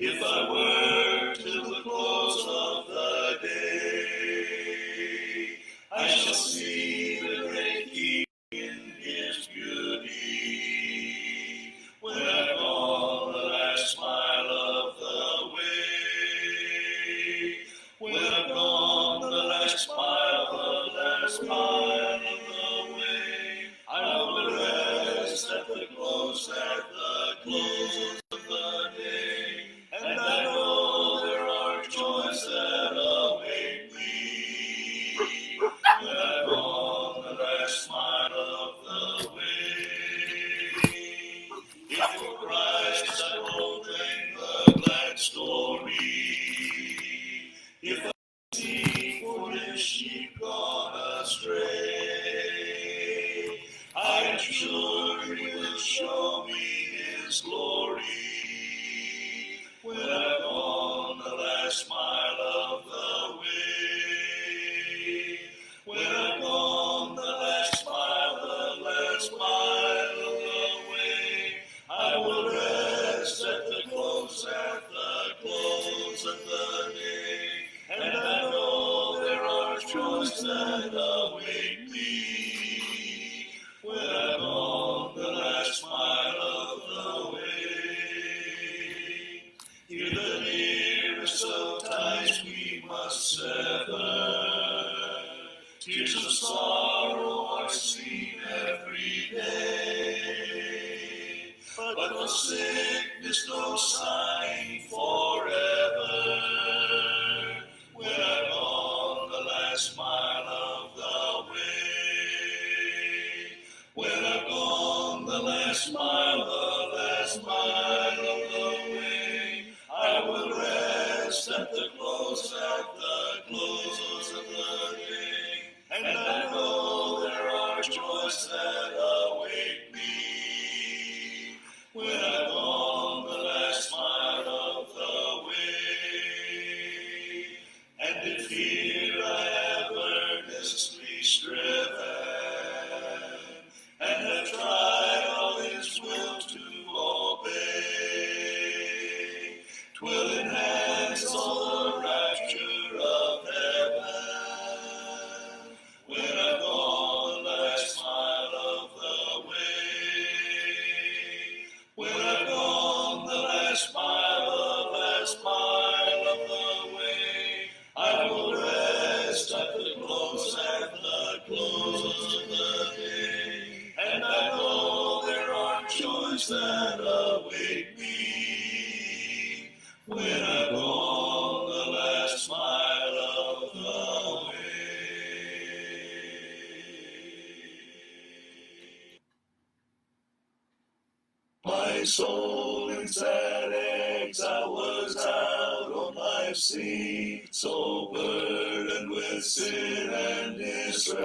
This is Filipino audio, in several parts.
If I work till the close of the day, I shall see the great King in his beauty. When I've gone the last mile of the way, when I've gone the last mile of the way, I will rest at the close of the day, and I know there are joys that await me. When I've gone the last mile of the way, if for Christ I proclaim the glad story, if I seek for his sheep gone astray, I am sure he will show me his glory. When I've gone the last mile of the way, when I've gone the last mile of the way, I will rest at the close of the day, and I know there are joys that await me. When I've gone the last mile of the way, hear the nearest of ties we must sever. Tears of sorrow are seen every day, but the sickness no sign forever. When I've gone the last mile of the way, when I've gone the last mile of the way, I will rest at the close of the day, and I know there are joys that await me. When I've gone the last mile of the way, and if here I have earnestly striven, and have tried all his will to obey, 'twill enhance all the rapture of heaven. When I've gone the last mile of the way, when I've gone the last mile of the way, I will rest at the close of the day, and I know there are joys that await me. When I've gone the last mile of the way. My soul in sad exile was out on life's sea, so burdened with sin and distress.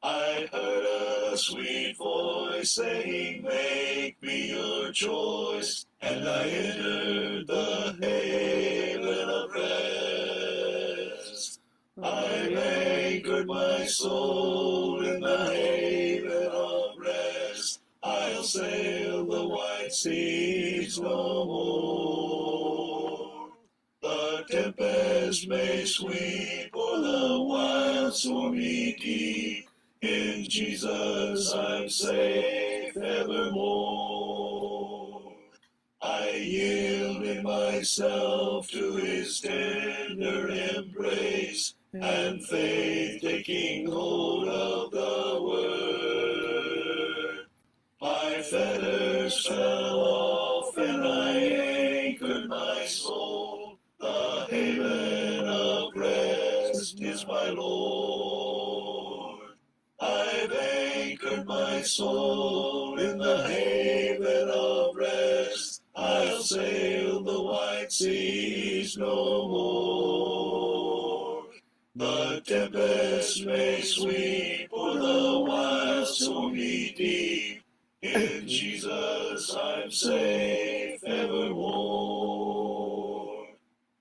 I heard a sweet voice saying, make me your choice, and I entered the haven of rest. I've anchored my soul in the haven of rest. I'll sail the wide seas no more. The tempest may sweep o'er the wild stormy deep. In Jesus I'm safe evermore. I yielded myself to his tender embrace, and faith taking hold of the word. My fetters fell off, and I anchored my soul. The haven of rest is my Lord. I've anchored my soul in the haven of rest. I'll sail the wide seas no more. The tempest may sweep o'er the wild stormy deep. In Jesus I'm safe evermore.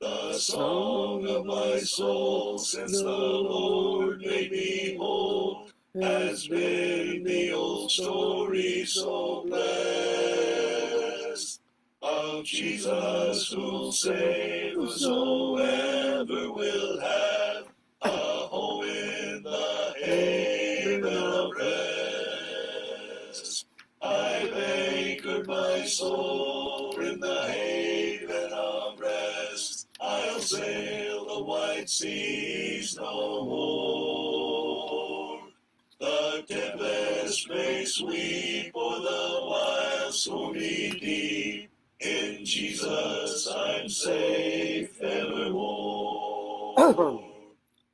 The song of my soul since the Lord made me whole has been the old story so blessed, of Jesus who'll save whosoever will have a home in the haven of rest. I've anchored my soul in the haven of rest. I'll sail the wide seas no more. The tempest may sweep o'er the wild stormy deep. In Jesus I'm safe evermore.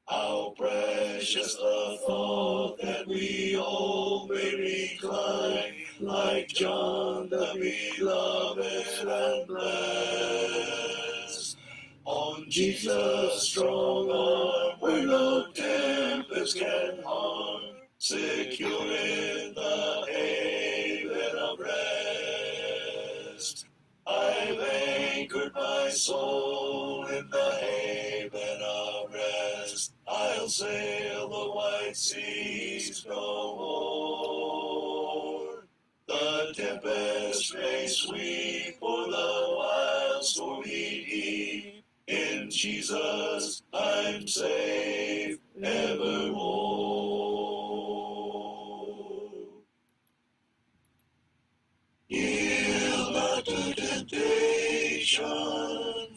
How precious the thought that we all may recline like John the beloved and blessed. On Jesus' strong arm where no tempest can harm, secure in the haven of rest. I've anchored my soul in the haven of rest. I'll sail the wide seas no more. The tempest may sweep o'er the wild stormy deep. In Jesus I'm safe evermore. Yield not to temptation,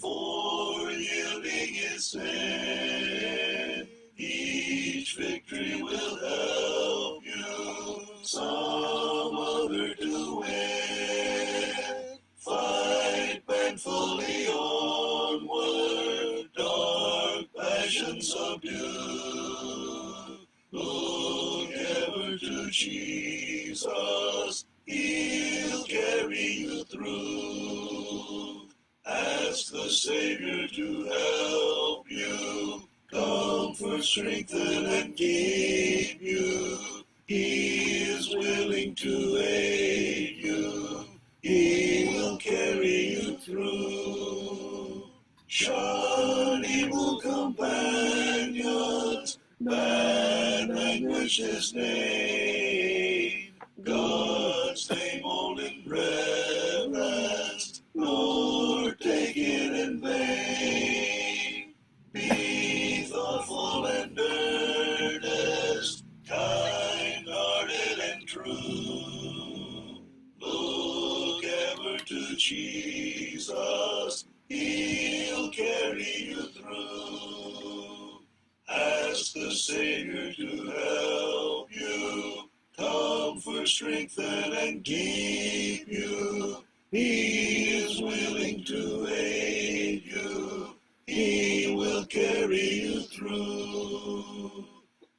for yielding is sin. Each victory will help you some other to win. Fight manfully onward, dark passions subdue. Look ever to Jesus, He'll carry you through. Ask the Savior to help you, comfort, strengthen, and keep you. He is willing to aid you. He will carry you through. Shun evil companions, bad language disdain. God's name hold in reverence, nor take it in vain. Be thoughtful and earnest, kind-hearted and true. Look ever to Jesus, He'll carry you through. Ask the Savior to help you, comfort, strengthen, and keep you. He is willing to aid you. He will carry you through.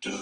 To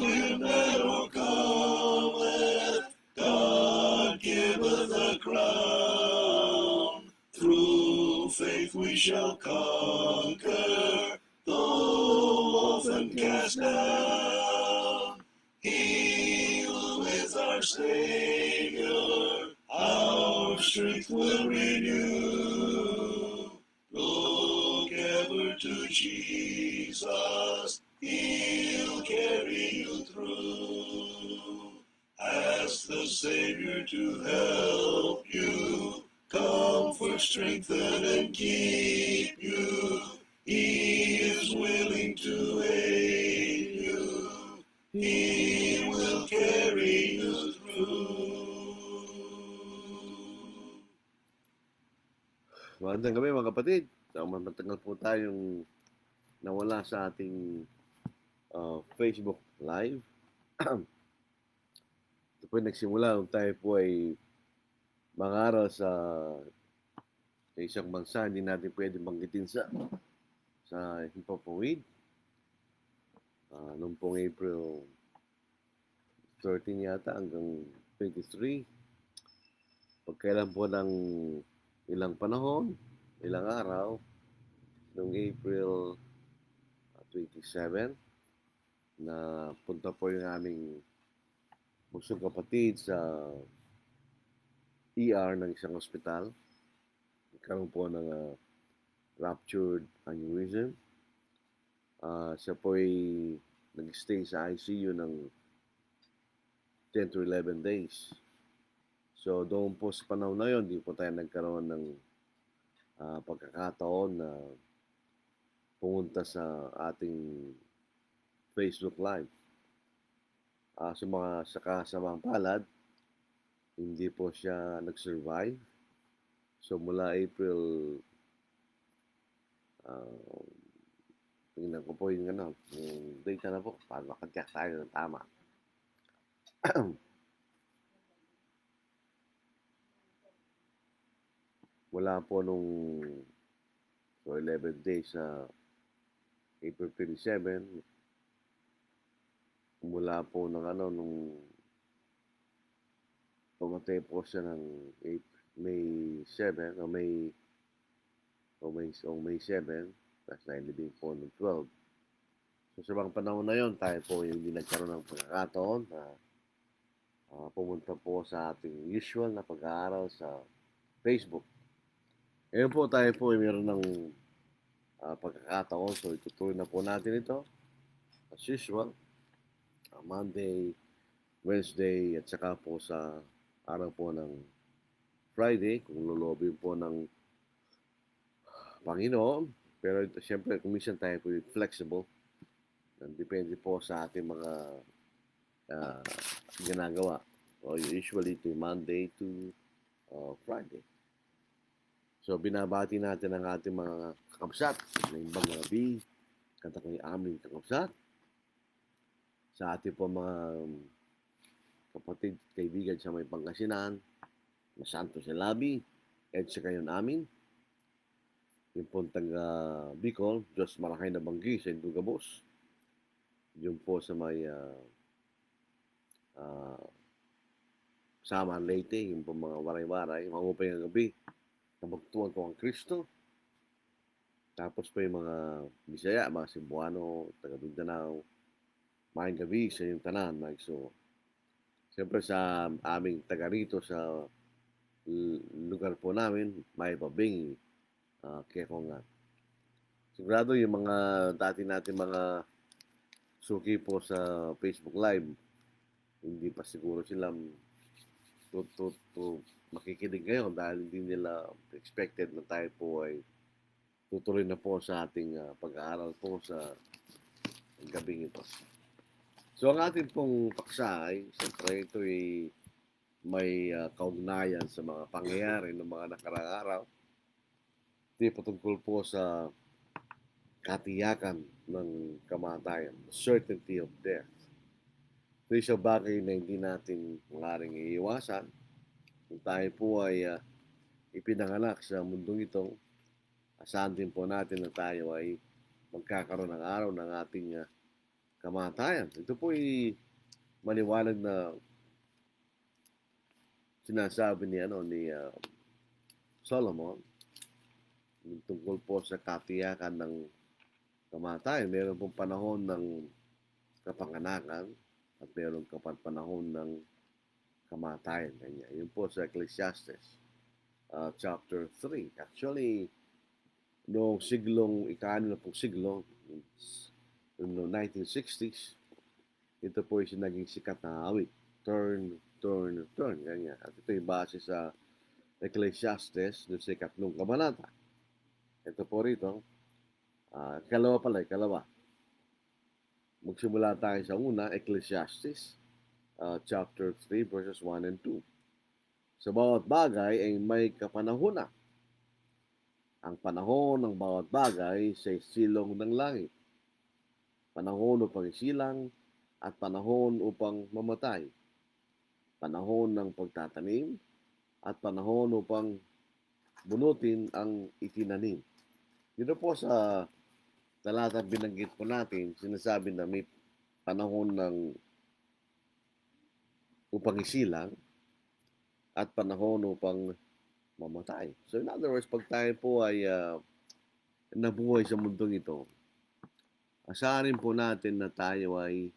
Him that overcometh, God giveth a crown. Through faith we shall conquer, though often cast down. He who is our Savior, our strength will renew. Look ever to Jesus, He'll carry you through. Ask the Savior to help you, comfort, strengthen, and keep you. He is willing to aid you. He will carry you through. Magandang gabi mga kapatid. Matagal po tayong nawala sa ating Facebook Live. Ito po nagsimula nung tayo po ay mangaral sa isang bansa hindi natin pwede banggitin sa himpapawid. Noong pong April 13 yata hanggang 23. Pagkailan po ng ilang panahon, ilang araw, noong April 27, na punta po yung aming bunsong kapatid sa ER ng isang ospital. Nagkaroon po ng ruptured aneurysm. Siya po ay nag-stay sa ICU ng 10 to 11 days. So doon po sa panahon na yun, di po tayo nagkaroon ng pagkakataon na pumunta sa ating Facebook Live. Sa mga kasamang palad, hindi po siya nag-survive. So mula April, tingnan ko po yung data na po, para makatiyak tayo ng tama. Mula po nung 11 days sa April 27, mula po ng nung pumatay po siya ng May 7 o May 7, tapos nailibing po ng 12. So sa mga panahon na yon, tayo po yung hindi nagkaroon ng pagkakataon na pumunta po sa ating usual na pag-aaral sa Facebook. Ngayon po tayo po ay meron ng pagkakataon, so itutuloy na po natin ito as usual, Monday, Wednesday, at saka po sa araw po ng Friday, kung lulobin po ng Panginoon. Pero ito, siyempre, kung minsan tayo po flexible, depende po sa ating mga ginagawa. So, usually ito Monday to Friday. So, binabati natin ang ating mga kakabsat na ibang gabi, kanta ko yung aming kakabsat. Sa ating po mga kapatid, kaibigan sa may Pangasinan, na Santo Silabi, EDSA kayo namin. Yung pong taga Bicol, Diyos Marakay na Banggi sa Indugabos. Yung po sa may Sama Leyte, yung po mga waray-waray, mangupay ng gabi, na magtuwang ko ang Kristo. Tapos po yung mga Bisaya, mga Cebuano, taga Mindanao, maayong gabi sa yung tanan, so siyempre sa aming taga rito sa lugar po namin, may babing kaya ko nga. Sigurado yung mga dati natin mga suki po sa Facebook Live, hindi pa siguro sila makikinig ngayon dahil hindi nila expected na tayo po ay tutuloy na po sa ating pag-aaral po sa gabing ito. So ang ating pong paksa ay, siyempre ito ay may kaugnayan sa mga pangyayari ng mga nakaraang araw. Ito patungkol po sa katiyakan ng kamatayan, certainty of death. Ito isang bagay na hindi natin maaaring iiwasan. Kung tayo po ay ipinanganak sa mundong ito, asahan din po natin na tayo ay magkakaroon ng araw ng ating kamatayan. Ito po ay maliwanag na sinasabi ni Solomon tungkol po sa katiyakan ng kamatayan. Meron pong panahon ng kapanganakan at meron panahon ng kamatayan. Yun po sa Ecclesiastes chapter 3. Actually, noong ika-6 na pong siglo, noong 1960s, ito po ay naging sikat na awit. Turn, ganyan. At ito ay base sa Ecclesiastes, doon sa 3 kabanata. Ito po rito, ikalawa. Magsimula tayo sa una, Ecclesiastes, chapter 3, verses 1 and 2. Sa bawat bagay ay may kapanahunan. Ang panahon ng bawat bagay sa silong ng langit. Panahon upang isilang at panahon upang mamatay. Panahon ng pagtatanim at panahon upang bunutin ang itinanim. Dito po sa talata binanggit po natin, sinasabi na may panahon ng upang isilang at panahon upang mamatay. So in other words, pag tayo po ay nabuhay sa mundong ito, asarin po natin na tayo ay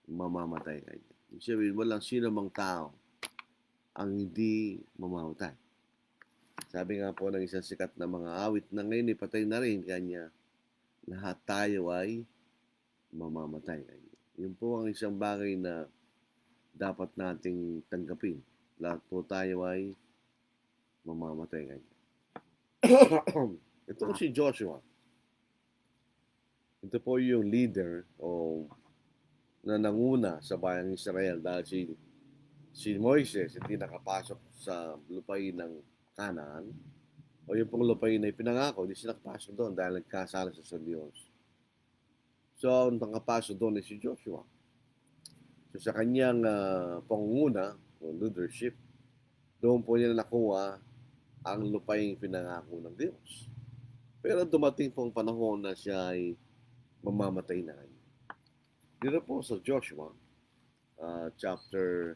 mamamatay. Sabihin, walang sino mang tao ang hindi mamamatay. Sabi nga po ng isang sikat na mga awit na ngayon ipatay na rin kanya, lahat tayo ay mamamatay. Yun po ang isang bagay na dapat nating tanggapin. Lahat po tayo ay mamamatay. Ito si Joshua. Ito po yung leader na nanguna sa bayang Israel dahil si Moises hindi nakapasok sa lupain ng Canaan o yung pong lupain na ipinangako, hindi sila nakapasok doon dahil nagkasala sa Diyos. So, ang nakapasok doon ay si Joshua. So, sa kanyang pangunguna o leadership, doon po niya nakuha ang lupain pinangako ng Diyos. Pero dumating po ang panahon na siya ay mamamatay na. Dito po sa Joshua, chapter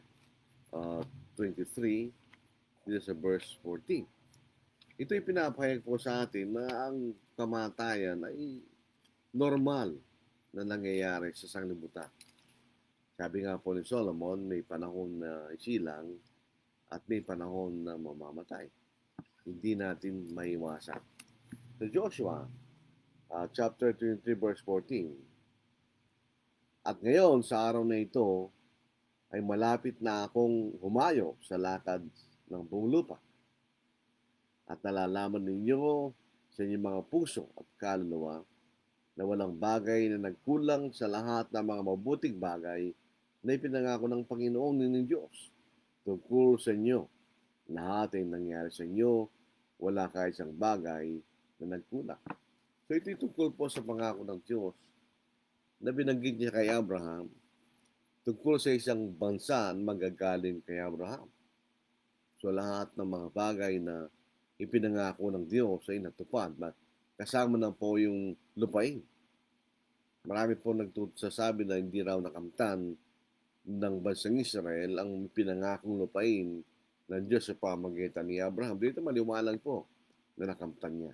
23, dito sa verse 14. Ito'y pinapahayag po sa atin na ang kamatayan ay normal na nangyayari sa sanglibutan. Sabi nga po ni Solomon, may panahon na isilang at may panahon na mamamatay. Hindi natin maiwasan. Sa Joshua, chapter 23, verse 14, at ngayon, sa araw na ito, ay malapit na akong humayo sa lakad ng buong lupa. At nalalaman ninyo sa inyong mga puso at kaluluwa na walang bagay na nagkulang sa lahat ng mga mabuting bagay na ipinangako ng Panginoong ninyong Diyos tungkol sa inyo. Lahat ay nangyari sa inyo, wala kahit isang bagay na nagkulang. So ito'y tungkol po sa pangako ng Diyos na binanggit niya kay Abraham tungkol sa isang bansa na magagaling kay Abraham. So lahat ng mga bagay na ipinangako ng Diyos ay natupad. But kasama na po yung lupain. Marami po nagsasabi na hindi raw nakamtan ng bansang Israel ang pinangakong lupain ng Diyos sa pamagitan ni Abraham. Dito maliwanag po na nakamtan niya.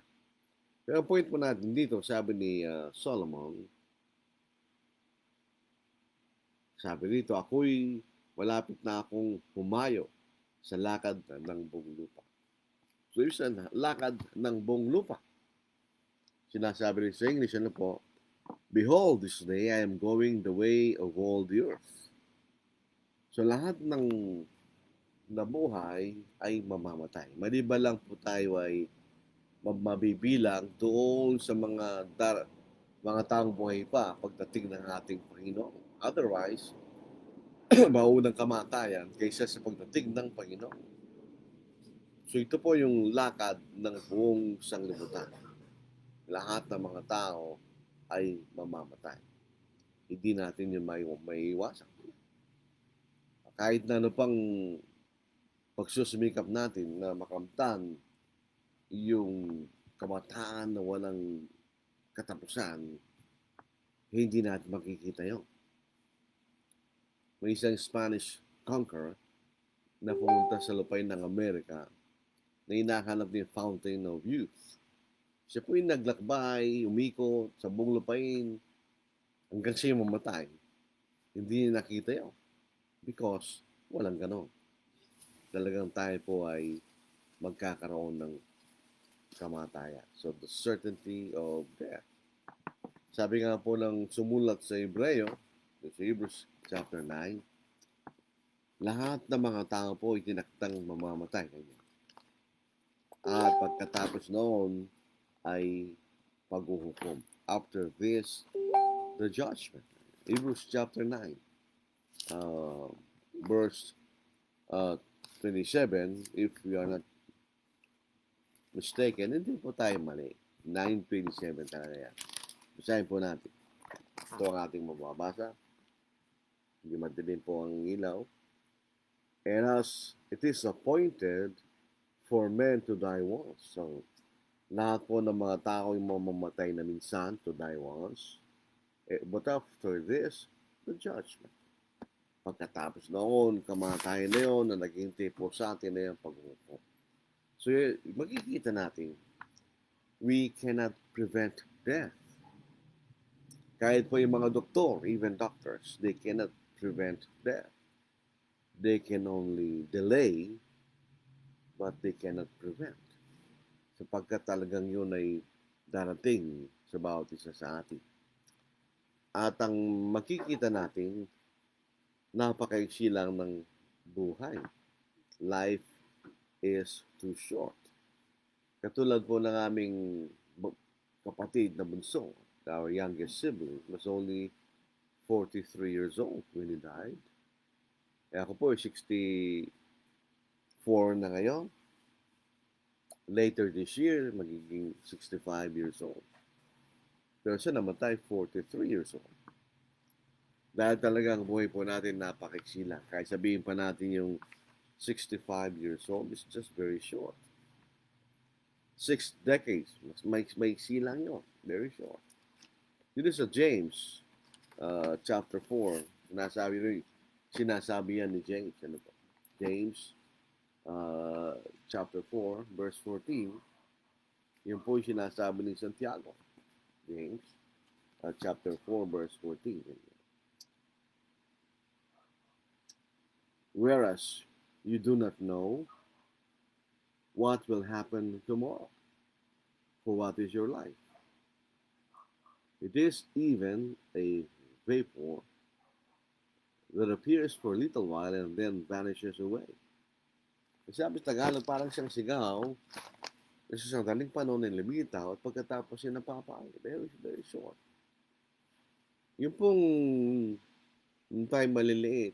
Pero ang point po natin dito, sabi ni Solomon, sabi dito, ako'y malapit na akong humayo sa lakad ng buong lupa. So, yung lakad ng buong lupa. Sinasabi rin sa English, ano po, behold, this day I am going the way of all the earth. So, lahat ng nabuhay ay mamamatay. Maliban lang po tayo ay mabibilang doon sa mga taong buhay pa pagdating ng ating Panginoon. Otherwise, maunang kamatayan kaysa sa pagdating ng Panginoon. So ito po yung lakad ng buong sanglibutan. Lahat ng mga tao ay mamamatay. Hindi natin yun maiiwasan. Kahit na ano pang pagsusumikap natin na makamtan yung kamatayan na walang katapusan, hindi natin makikita yun. May isang Spanish conqueror na pumunta sa lupain ng Amerika na hinahanap niya Fountain of Youth. Siya po yung naglakbay, umikot sa buong lupain hanggang siya mamatay. Hindi niya nakita yun because walang ganon. Talagang tayo po ay magkakaroon ng kamatayan. So the certainty of death. Sabi nga po ng sumulat sa Hebreo, sa Hebrews chapter 9, lahat ng mga tao po ay tinaktang mamamatay. At pagkatapos noon ay paghuhukom. After this, the judgment. Hebrews chapter 9, verse 27, if we are not mistaken, hindi po tayo mali. 9:27 talaga yan. Basahin po natin. Ito ang ating mababasa. Hindi madilim po ang ilaw. And as it is appointed for men to die once. So, lahat po ng mga tao yung mamamatay na minsan to die once. But after this, the judgment. Pagkatapos noon, kamatayan na yun, na naghihintay po sa atin na yung paghuhukom. So, makikita natin, we cannot prevent death. Kahit po yung mga doktor, even doctors, they cannot prevent death. They can only delay, but they cannot prevent. Sapagkat talagang yun ay darating sa bawat isa sa atin. At ang makikita natin, napakaiksi lang ng buhay. Life is too short. Katulad po ng aming kapatid na bunso, our youngest sibling, was only 43 years old when he died. Eh ako po, 64 na ngayon. Later this year, magiging 65 years old. Pero siya namatay 43 years old. Dahil talagang buhay po natin napakaiksi lang. Kahit sabihin pa natin yung 65 years old is just very short. 6 decades, may lang yun. Very short. Dito sa James, chapter 4, sinasabi yan ni James. Ano po? James, chapter 4, verse 14, yun po yung sinasabi ni Santiago. James, chapter 4, verse 14. Whereas you do not know what will happen tomorrow, for what is your life? It is even a vapor that appears for a little while and then vanishes away. Sabi sa Tagalog, parang siyang sigaw na sa sandaling panahon ay lumitaw at pagkatapos ay napapay. Very, very short. Yung pong nung tayo maliliit,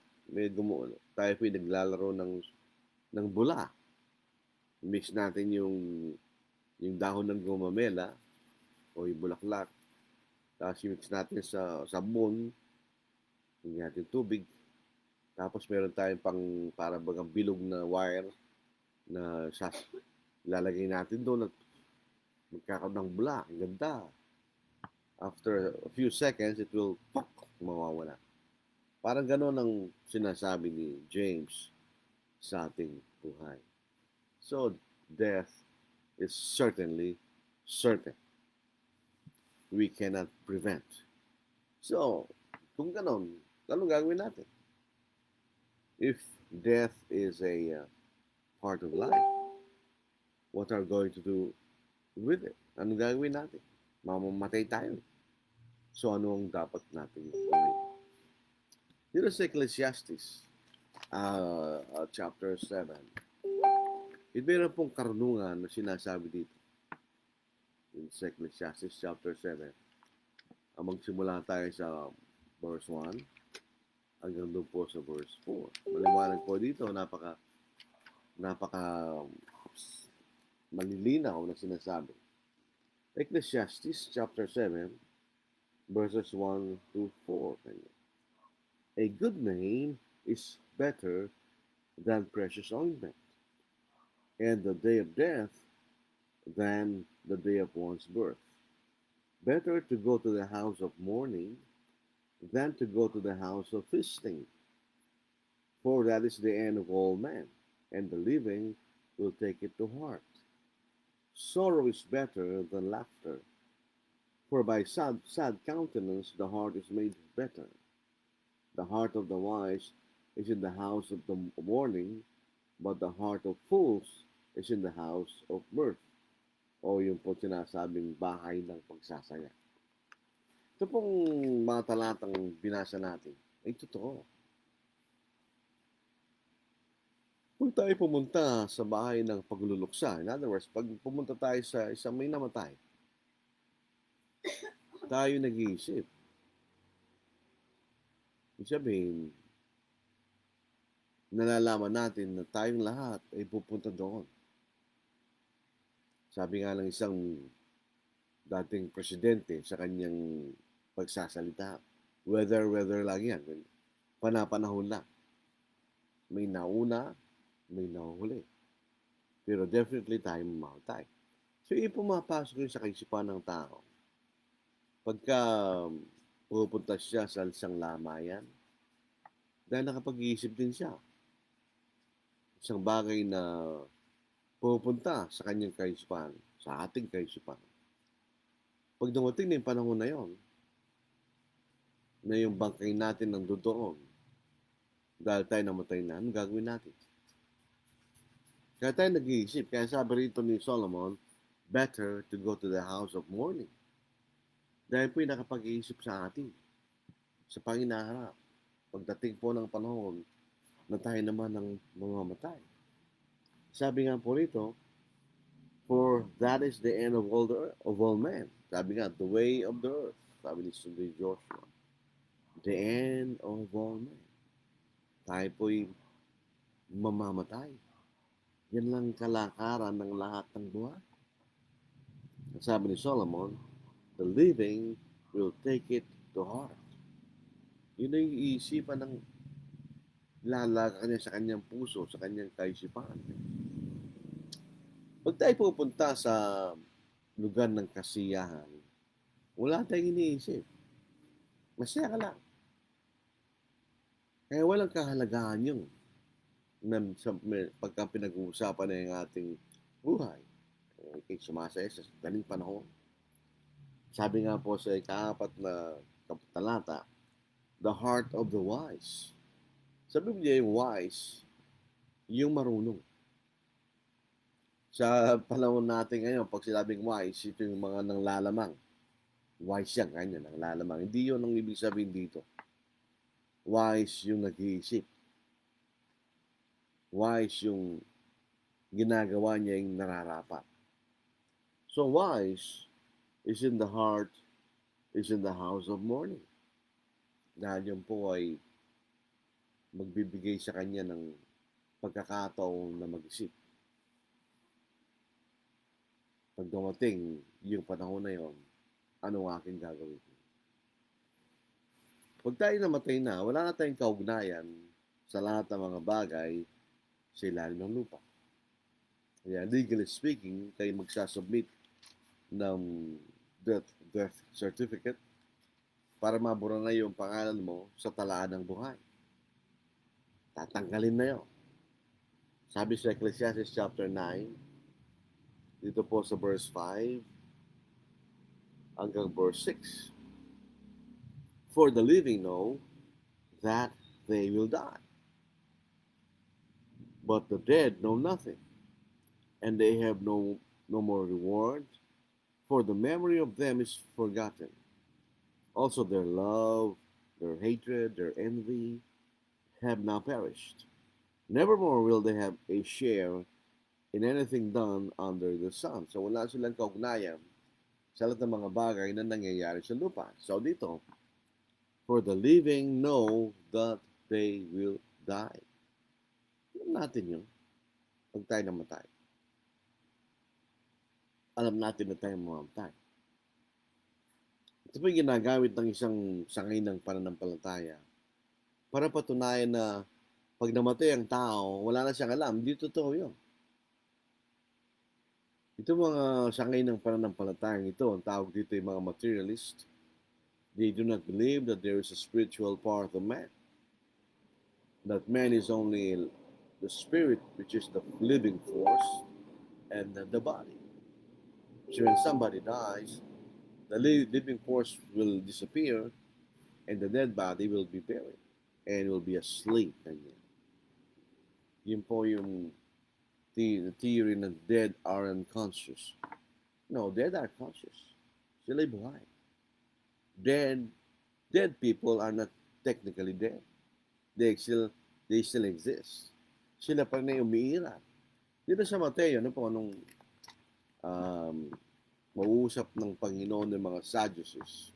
tayo po'y naglalaro ng bula. Mix natin yung dahon ng gumamela o yung bulaklak. Tapos mix natin sa sabon, yung natin tubig. Tapos meron tayong para bagang bilog na wire na lalagay natin doon at magkakaroon ng bula. Ang ganda. After a few seconds, it will mawawala. Parang gano'n ang sinasabi ni James sa ating buhay. So, death is certainly certain. We cannot prevent. So, kung gano'n, anong gagawin natin? If death is a part of life, what are we going to do with it? Anong gagawin natin? Mamamatay tayo. So, ano ang dapat natin gawin? Dito sa Ecclesiastes, chapter 7, meron pong karunungan na sinasabi dito. In Ecclesiastes chapter 7, magsimula tayo sa verse 1 hanggang doon po sa verse 4. Maliwanag po dito, napaka malilinaw na sinasabi. Ecclesiastes chapter 7, verses 1 to 4. A good name is better than precious ointment, and the day of death than the day of one's birth. Better to go to the house of mourning than to go to the house of feasting, for that is the end of all men, and the living will take it to heart. Sorrow is better than laughter, for by sad countenance the heart is made better. The heart of the wise is in the house of the mourning, but the heart of fools is in the house of mirth. O yung po sinasabing bahay ng pagsasaya. Ito pong mga talatang binasa natin ay totoo. Kung tayo pumunta sa bahay ng pagluluksa, in other words, pag pumunta tayo sa isang may namatay, tayo nag-iisip. Ibig sabihin, nalalaman natin na tayong lahat ay pupunta doon. Sabi nga ng isang dating presidente sa kanyang pagsasalita, weather lang yan. Panapanahon lang. May nauna, may nahuhuli. Pero definitely tayo mamamatay. So, pumapasok yun sa kaisipan ng tao. Pagka pupunta siya sa isang lamayan, dahil nakapag-iisip din siya. Isang bagay na pupunta sa kanyang kaisipan, sa ating kaisipan. Pag dumating na yung panahon na yon, na yung bangkay natin ng doon, dahil tayo namatay na, anong gagawin natin? Kaya tayo nag-iisip. Kaya sabi rito ni Solomon, better to go to the house of mourning. Dahil po yung nakapag-iisip sa atin, sa panginaharap. Pagdating po ng panahon na tayo naman ang mamamatay. Sabi nga po rito, For that is the end of all men. Sabi nga, the way of the earth. Sabi ni Sunday Joshua. The end of all men. Tayo po'y mamamatay. Yan lang kalakaran ng lahat ng buhay. Sabi ni Solomon, the living will take it to heart. Yun ay iisipan ng lalaga niya sa kanyang puso, sa kanyang kaisipan. Pag tayo pupunta sa lugar ng kasiyahan, wala tayong iniisip. Masaya ka lang. Kaya walang kahalagahan yun pagka pinag-uusapan na yung ating buhay. Okay, sumasaya sa daling panahon. Sabi nga po sa ika-4 na talata, the heart of the wise. Sabi mo niya yung wise, yung marunong. Sa panahon natin ngayon, pag sinabing wise, ito yung mga nanglalamang. Wise yan, kanya, nanglalamang. Hindi yun ang ibig sabihin dito. Wise yung nag-iisip. Wise yung ginagawa niya yung nararapat. So wise is in the heart, is in the house of mourning. Dahil yun po ay magbibigay sa kanya ng pagkakataon na mag-isip. Pag dumating yung panahon na yon, ano aking gagawin? Pag tayo namatay na, wala na tayong kaugnayan sa lahat ng mga bagay sa ilalim ng lupa. Kaya legally speaking, kayo magsasubmit ng death certificate para mabura na yung pangalan mo sa talaan ng buhay. Tatanggalin na yun. Sabi sa Ecclesiastes chapter 9, dito po sa verse 5 hanggang verse 6. For the living know that they will die, but the dead know nothing, and they have no more reward, for the memory of them is forgotten. Also their love, their hatred, their envy have now perished. Nevermore will they have a share in anything done under the sun. So wala silang kaugnayan sa lahat ng mga bagay na nangyayari sa lupa. So dito, for the living know that they will die. Alam natin yun. Pag tayo namatay. Alam natin na tayo mamamatay. Ito po yung ginagamit ng isang sangay ng pananampalataya para patunayan na pag namatay ang tao, wala na siyang alam. Hindi totoo yun. Ito mga sangay ng pananampalatayang ito, ang tawag dito yung mga materialist. They do not believe that there is a spiritual part of man. That man is only the spirit, which is the living force, and the body. So when somebody dies, the living force will disappear, and the dead body will be buried, and will be asleep. Yun po yung the theory na dead are unconscious. No, dead are conscious. Sila'y buhay. Dead people are not technically dead. They still exist. Sila pa rin umiira. Dito sa Mateo, ano po, anong mauusap ng Panginoon ng mga Sadducees.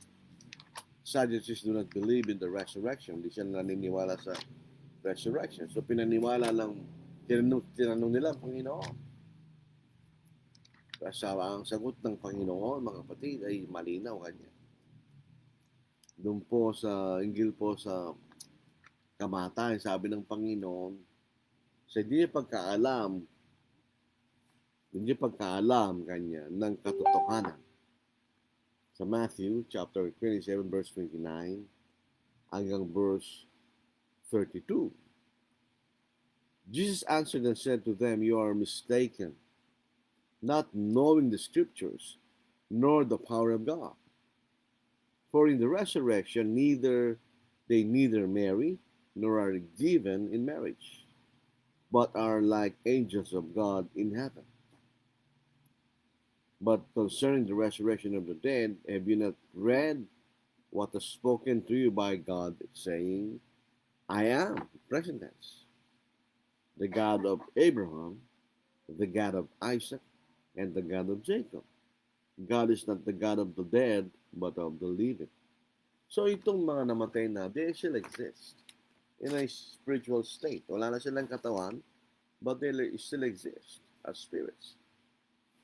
Sadducees do not believe in the resurrection. Hindi sila naniniwala sa resurrection. So pinaniwala lang, tinanong nila ang Panginoon. Kasi ang sagot ng Panginoon, mga kapatid, ay malinaw kanya. Doon po sa Inggil po sa kamatayan, sabi ng Panginoon, sa hindi pagkaalam kanya ng katotohanan. Sa Matthew chapter 27 verse 29 hanggang verse 32. Jesus answered and said to them, you are mistaken, not knowing the scriptures, nor the power of God. For in the resurrection they neither marry, nor are given in marriage, but are like angels of God in heaven. But concerning the resurrection of the dead, have you not read what is spoken to you by God, saying, I am, present tense, the God of Abraham, the God of Isaac, and the God of Jacob. God is not the God of the dead, but of the living. So itong mga namatay na, they still exist in a spiritual state. Wala na silang katawan, but they still exist as spirits.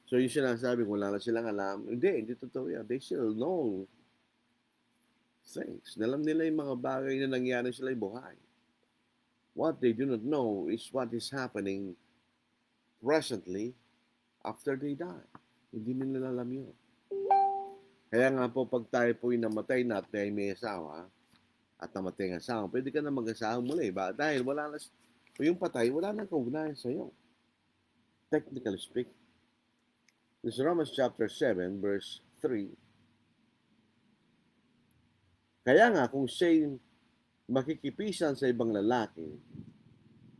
So yung sinasabi, wala na silang alam, hindi totoo yan. They still know things. Alam nila yung mga bagay na nangyari sila buhay. What they do not know is what is happening presently after they die. Hindi nila alam yun. Kaya nga po, pag tayo po namatay na at may asawa, at namatay ang asawa, pwede ka na mag-asawa muli. Dahil wala na, yung patay, wala nang kaugnayan sa iyo. Technically speaking. This is Romans chapter 7, verse 3. Kaya nga, kung siya'y makikipisan sa ibang lalaki,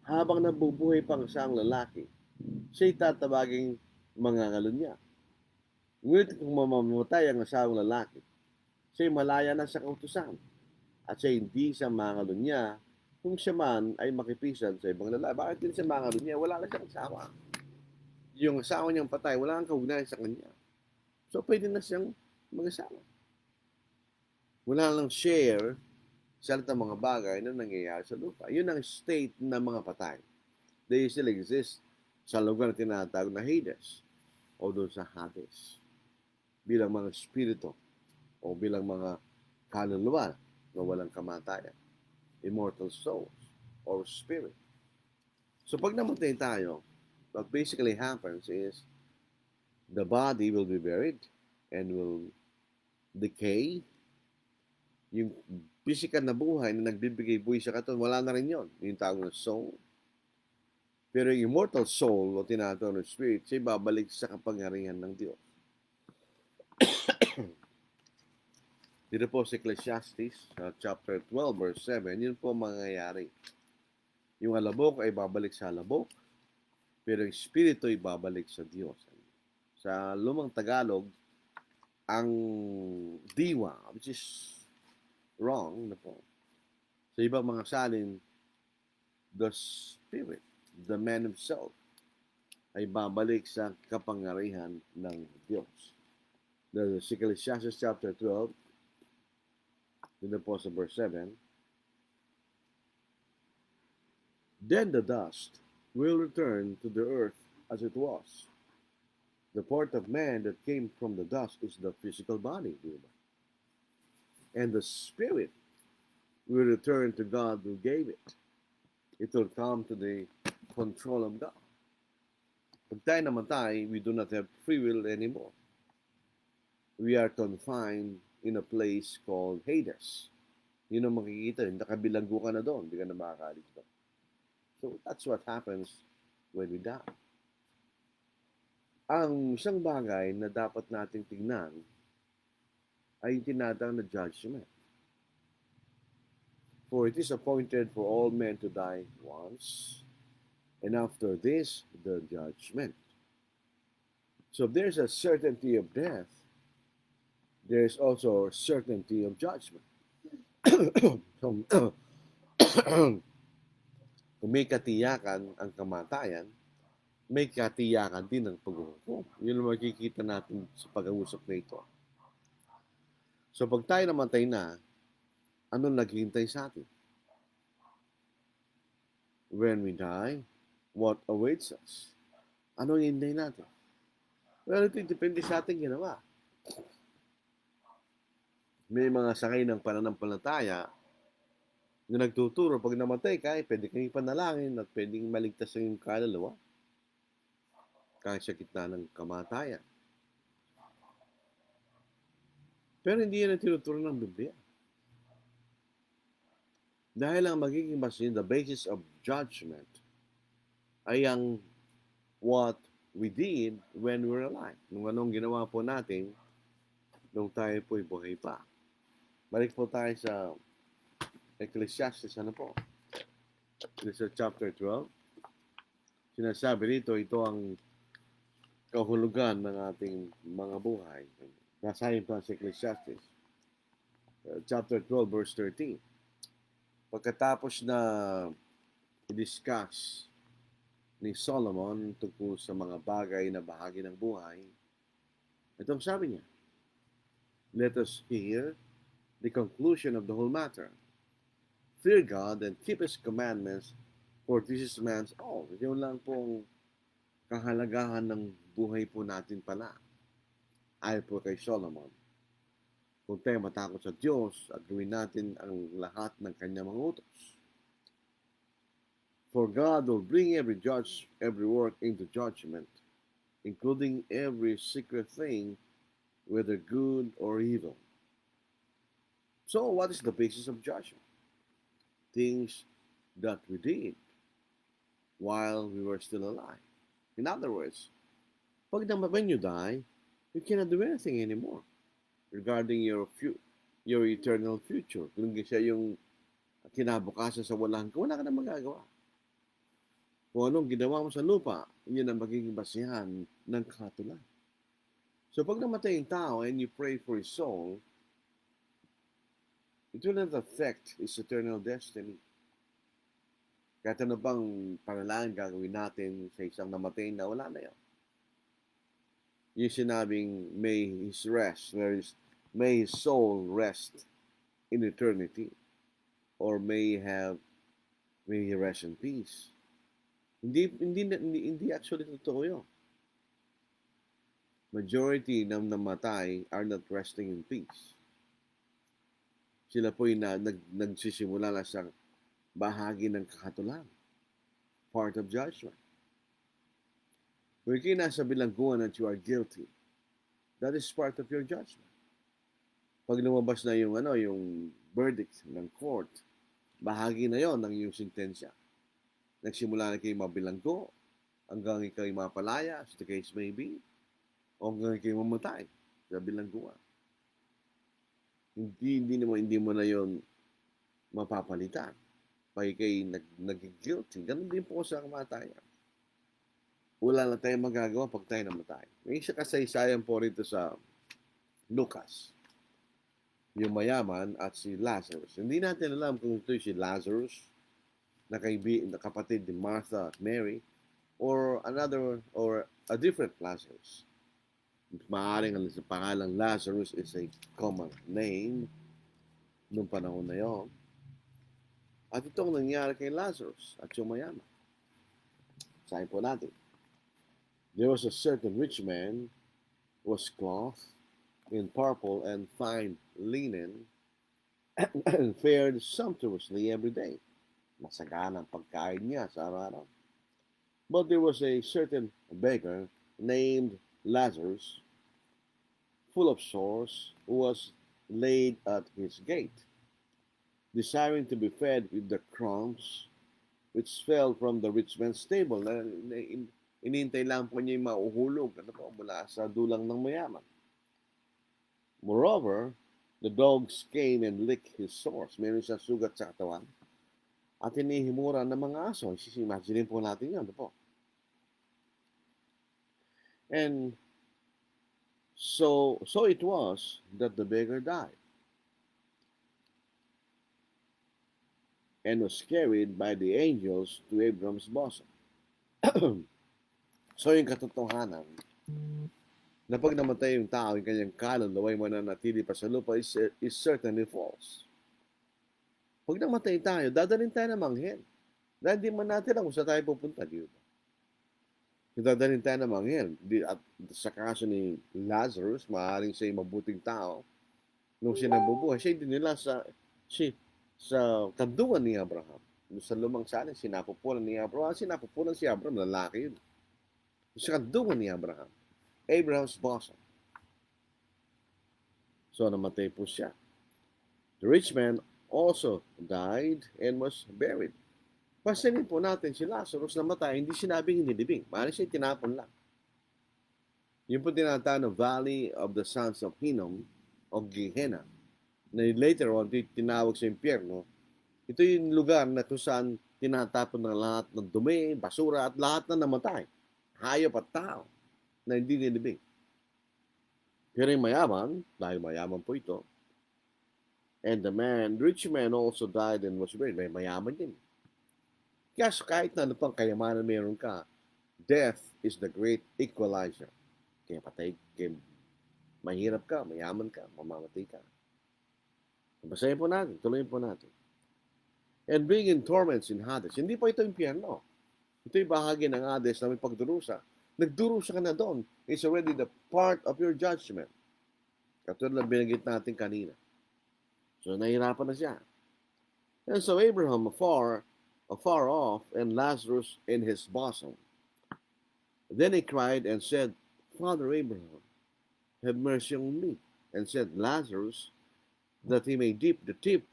habang nabubuhay pang isang lalaki, siya'y tatawaging mangangalon niya. Ngunit kung mamamatay ang asawang lalaki, siya'y malaya na sa kautusan, at siya hindi sa mangangalon niya kung siya man ay makipisan sa ibang lalaki. Bakit din siya mangangalon niya? Wala na siyang asawa. Yung asawa niyang patay, wala kang kaugnayan sa kanya. So, pwede na siyang mag-asawa. Wala lang share sa lahat ng mga bagay na nangyayari sa lupa. Yun ang state ng mga patay. They still exist sa lugar na tinatawag na Hades o doon sa Hades. Bilang mga spirito o bilang mga kaluluwa na walang kamatayan. Immortal souls or spirit. So pag namatay tayo, what basically happens is the body will be buried and will decay. Yung physical na buhay na nagbibigay buhay sa katawan, wala na rin yun. Yung tawag na soul. Pero yung immortal soul o tinatawag na spirit, siya babalik sa kapangyarihan ng Diyos. Dito po sa Ecclesiastes, chapter 12, verse 7, yun po mangyayari. Yung alabok ay babalik sa alabok, pero yung spirito ay babalik sa Diyos. Sa lumang Tagalog, ang diwa, which is wrong na po. Sa ibang mga salin, the spirit, the man himself, ay babalik sa kapangyarihan ng Diyos. The Ecclesiastes chapter 12, dito po sa verse 7, then the dust will return to the earth as it was. The part of man that came from the dust is the physical body, diba? And the spirit will return to God who gave it. It will come to the control of God. Pag tayo namatay, we do not have free will anymore. We are confined in a place called Hades. Yun ang makikita, nakabilanggo ka na doon, hindi ka na makakalis doon. So that's what happens when we die. Ang isang bagay na dapat nating tingnan ay tinatawag na judgment. For it is appointed for all men to die once, and after this, the judgment. So there's a certainty of death. There's also a certainty of judgment. Kung may katiyakan ang kamatayan, may katiyakan din ang paghuhukom. Yun ang makikita natin sa pag-uusap na ito. So pag tayo namatay na, anong naghihintay sa atin? When we die, what awaits us? Anong hintay natin? Well, ito depende sa ating ginawa. May mga sakay ng pananampalataya na nagtuturo pag namatay ka, pwede kang ipanalangin at pwedeng maligtas ang iyong kaluluwa kahit sa gitna ng kamatayan. Pero hindi yan ang tinuturo ng Biblia. Dahil ang magiging the basis of judgment ay ang what we did when we were alive. Nung anong ginawa po natin nung tayo po'y buhay pa. Balik po tayo sa Ecclesiastes, ano po? This is chapter 12. Sinasabi rito, ito ang kahulugan ng ating mga buhay. Nasahin pa sa Ecclesiastes. Chapter 12, verse 13. Pagkatapos na i-discuss ni Solomon tungkol sa mga bagay na bahagi ng buhay. Itong sabi niya, let us hear the conclusion of the whole matter. Fear God and keep His commandments, for this is man's all. Yun lang pong kahalagahan ng buhay po natin pala. Ayon po kay Solomon. Kung tayo matakot sa Diyos at gawin natin ang lahat ng kanyang mga utos. For God will bring every work into judgment, including every secret thing, whether good or evil. So, what is the basis of judgment? Things that we did while we were still alive. In other words, when you die, you cannot do anything anymore regarding your eternal future. Kung siya yung kinabukasan sa wala ka na magagawa. Kung anong ginawa mo sa lupa, yun ang magiging basihan ng kahatulan. So pag namatay yung tao and you pray for his soul, it will not affect his eternal destiny. Kahit ano bang panalangin gagawin natin sa isang namatay na wala na yun. Yung sinabing, may his soul rest in eternity, or may he rest in peace. Hindi actually totoo yun. Majority ng namatay are not resting in peace. Sila po'y nagsisimula na sa bahagi ng kahatulan. Part of judgment. Kung ikay nasa bilangguan that you are guilty, that is part of your judgment. Pag lumabas na yung verdict ng court, bahagi na yon ng iyong sentensya. Nagsimula na kayo mabilanggo, hanggang ikaw mapalaya, as the case may be, o hanggang kayo mamatay sa bilangguan. Hindi mo na yon mapapalitan. Pag ikay nag-guilty, ganun din po sa kamatayan. Wala na tayong magagawa pag tayo namatay. May isa kasaysayan po rito sa Lucas. Yung mayaman at si Lazarus. Hindi natin alam kung ito si Lazarus, na kapatid ni Martha at Mary, or a different Lazarus. Maaaring ang pangalang Lazarus is a common name noong panahon na yon. At itong nangyari kay Lazarus at yung mayaman. Sabi po natin. There was a certain rich man who was clothed in purple and fine linen and fared sumptuously every day. Masagana ang pagkain niya sa araw-araw. But there was a certain beggar named Lazarus, full of sores, who was laid at his gate, desiring to be fed with the crumbs which fell from the rich man's table. Inintay lang po niya yung mauhulog mula sa dulang ng mayaman. Moreover, the dogs came and licked his sores. Meron siyang sugat sa katawan. At hinihimura ng mga aso. Imagine po natin yun. And so it was that the beggar died and was carried by the angels to Abraham's bosom. So yung katotohanan, na pag namatay yung tao, yung kanyang kaluluwa ay mananatili pa sa lupa is certainly false. Pag namatay tayo, dadalhin tayo ng manghel. Dahil di man natin kung saan tayo pupunta. Di ba? Dadalhin tayo ng manghel. At sa kaso ni Lazarus, maaaring siya'y mabuting tao. Nung siya nabubuhay, siya dinila sa kanduan ni Abraham. Sa lumang salin, sinapupunan ni Abraham. Sinapupunan si Abraham, lalaki yun. Sa kanduan ni Abraham. Abraham's bosom. So namatay po siya. The rich man also died and was buried. Pasanin po natin si Lazarus namatay, hindi sinabing hinilibing. Maaaring siya tinapon lang. Yung po tinatawag na Valley of the Sons of Hinnom o Gehenna, na later on tinawag sa impyerno. Ito yung lugar na kung saan tinatapon ng lahat ng dumi, basura at lahat na namatay. Hayop at tao na hindi nilibing. Pero yung mayaman, dahil mayaman po ito, and the rich man also died and was buried. May mayaman din. Kaya kahit na ano pang kayamanan meron ka, death is the great equalizer. Kaya patay, kaya mahirap ka, mayaman ka, mamamatay ka. Basahin po natin, tuloyin po natin. And being in torments in Hades. Hindi po ito impyerno. Ito'y bahagi ng Hades na may pagdurusa. Nagdurusa ka na doon. It's already the part of your judgment. Katulad ng binanggit natin kanina. So, nahirapan na siya. And so Abraham afar off, and Lazarus in his bosom. Then he cried and said, Father Abraham, have mercy on me. And said, Lazarus, that he may dip the tip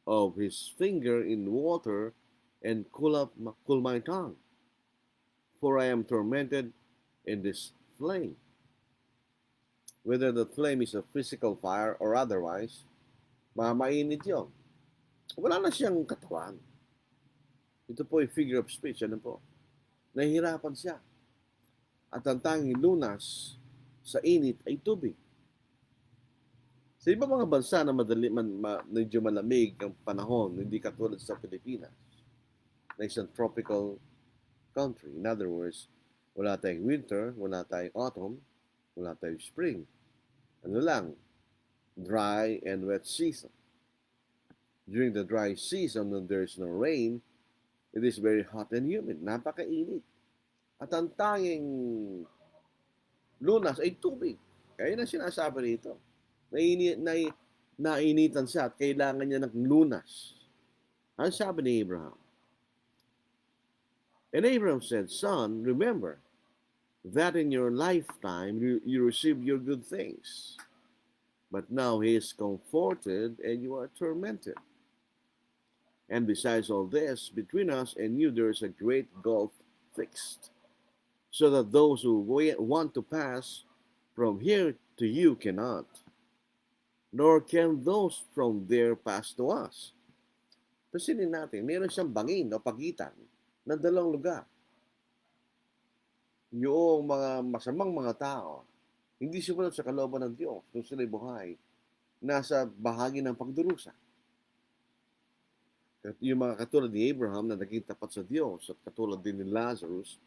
of his finger in water and cool my tongue. For I am tormented in this flame. Whether the flame is a physical fire or otherwise, mainit yun. Wala na siyang katawan. Ito po ay figure of speech. Ano po? Nahihirapan siya. At ang tanging lunas sa init ay tubig. Sa iba mga bansa na medyo malamig ang panahon, hindi katulad sa Pilipinas, na isang tropical country. In other words, wala tayong winter, wala tayong autumn, wala tayong spring. Ano lang, dry and wet season. During the dry season, when there's no rain, it is very hot and humid. Napakainit. At ang tanging lunas ay tubig. Kaya na sinasabi rito. Nainitan siya at kailangan niya ng lunas. Ang sabi ni Abraham. And Abraham said, Son, remember that in your lifetime you received your good things. But now he is comforted and you are tormented. And besides all this, between us and you there is a great gulf fixed, so that those who want to pass from here to you cannot, nor can those from there pass to us. Pasinin natin, meron siyang bangin o pagitan ng dalawang lugar. Yung mga masamang mga tao, hindi sumunod sa kalooban ng Diyos kung sila'y buhay, nasa bahagi ng pagdurusa. At yung mga katulad ni Abraham na naging tapat sa Diyos at katulad din ni Lazarus,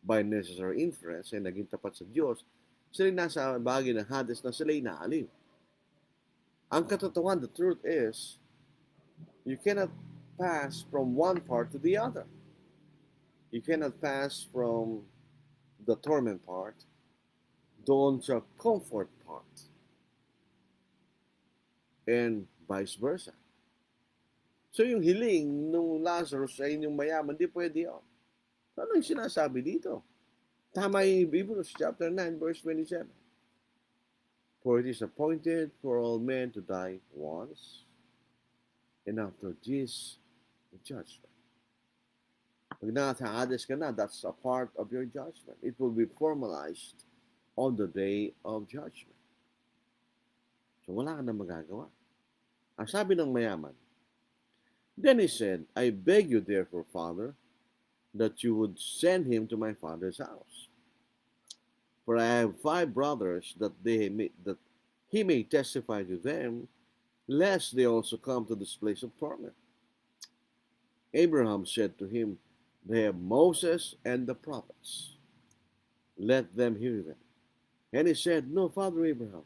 by necessary inference, ay naging tapat sa Diyos, sila'y nasa bahagi ng Hades na sila'y naaliw. Ang katotohanan, the truth is, you cannot pass from one part to the other. You cannot pass from the torment part doon sa comfort part. And vice versa. So yung hiling nung Lazarus ay yung mayaman, di pwede yun. Ano yung sinasabi dito? Tama yung Hebrews chapter 9 verse 27. For it is appointed for all men to die once, and after this, the judgment. Pag nasa Hades ka na, that's a part of your judgment. It will be formalized on the day of judgment. So wala ka na magagawa. Ang sabi ng mayaman, then he said, I beg you therefore, Father, that you would send him to my father's house. For I have 5 brothers, that he may testify to them, lest they also come to this place of torment. Abraham said to him, they have Moses and the prophets. Let them hear them. And he said, no, Father Abraham,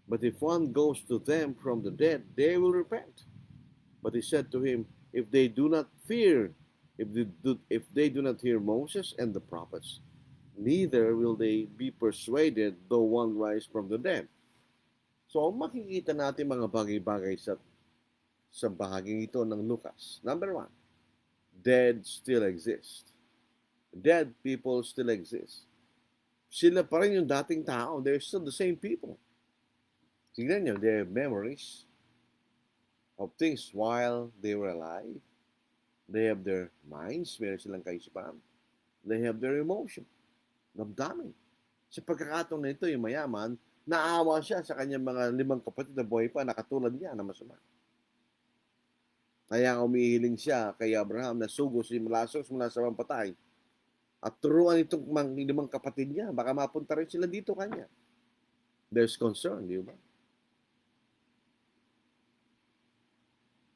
but if one goes to them from the dead, they will repent. But he said to him, if they do not hear Moses and the prophets, neither will they be persuaded though one rise from the dead. So, makikita natin mga bagay-bagay sa bahaging ito ng Lucas. Number 1, dead still exist. Dead people still exist. Sila pa rin yung dating tao. They're still the same people. Tignan nyo, they have memories of things while they were alive. They have their minds, meron silang kaisipan. They have their emotion, damdamin. Sa pagkakataon na ito, yung mayaman, naawa siya sa kanyang mga 5 kapatid na buhay pa, nakatulad niya na masama. Kaya umihiling siya kay Abraham na sugo si Lazarus mula sa mga patay. At turuan itong 5 kapatid niya, baka mapunta rin sila dito kanya. There's concern, di ba?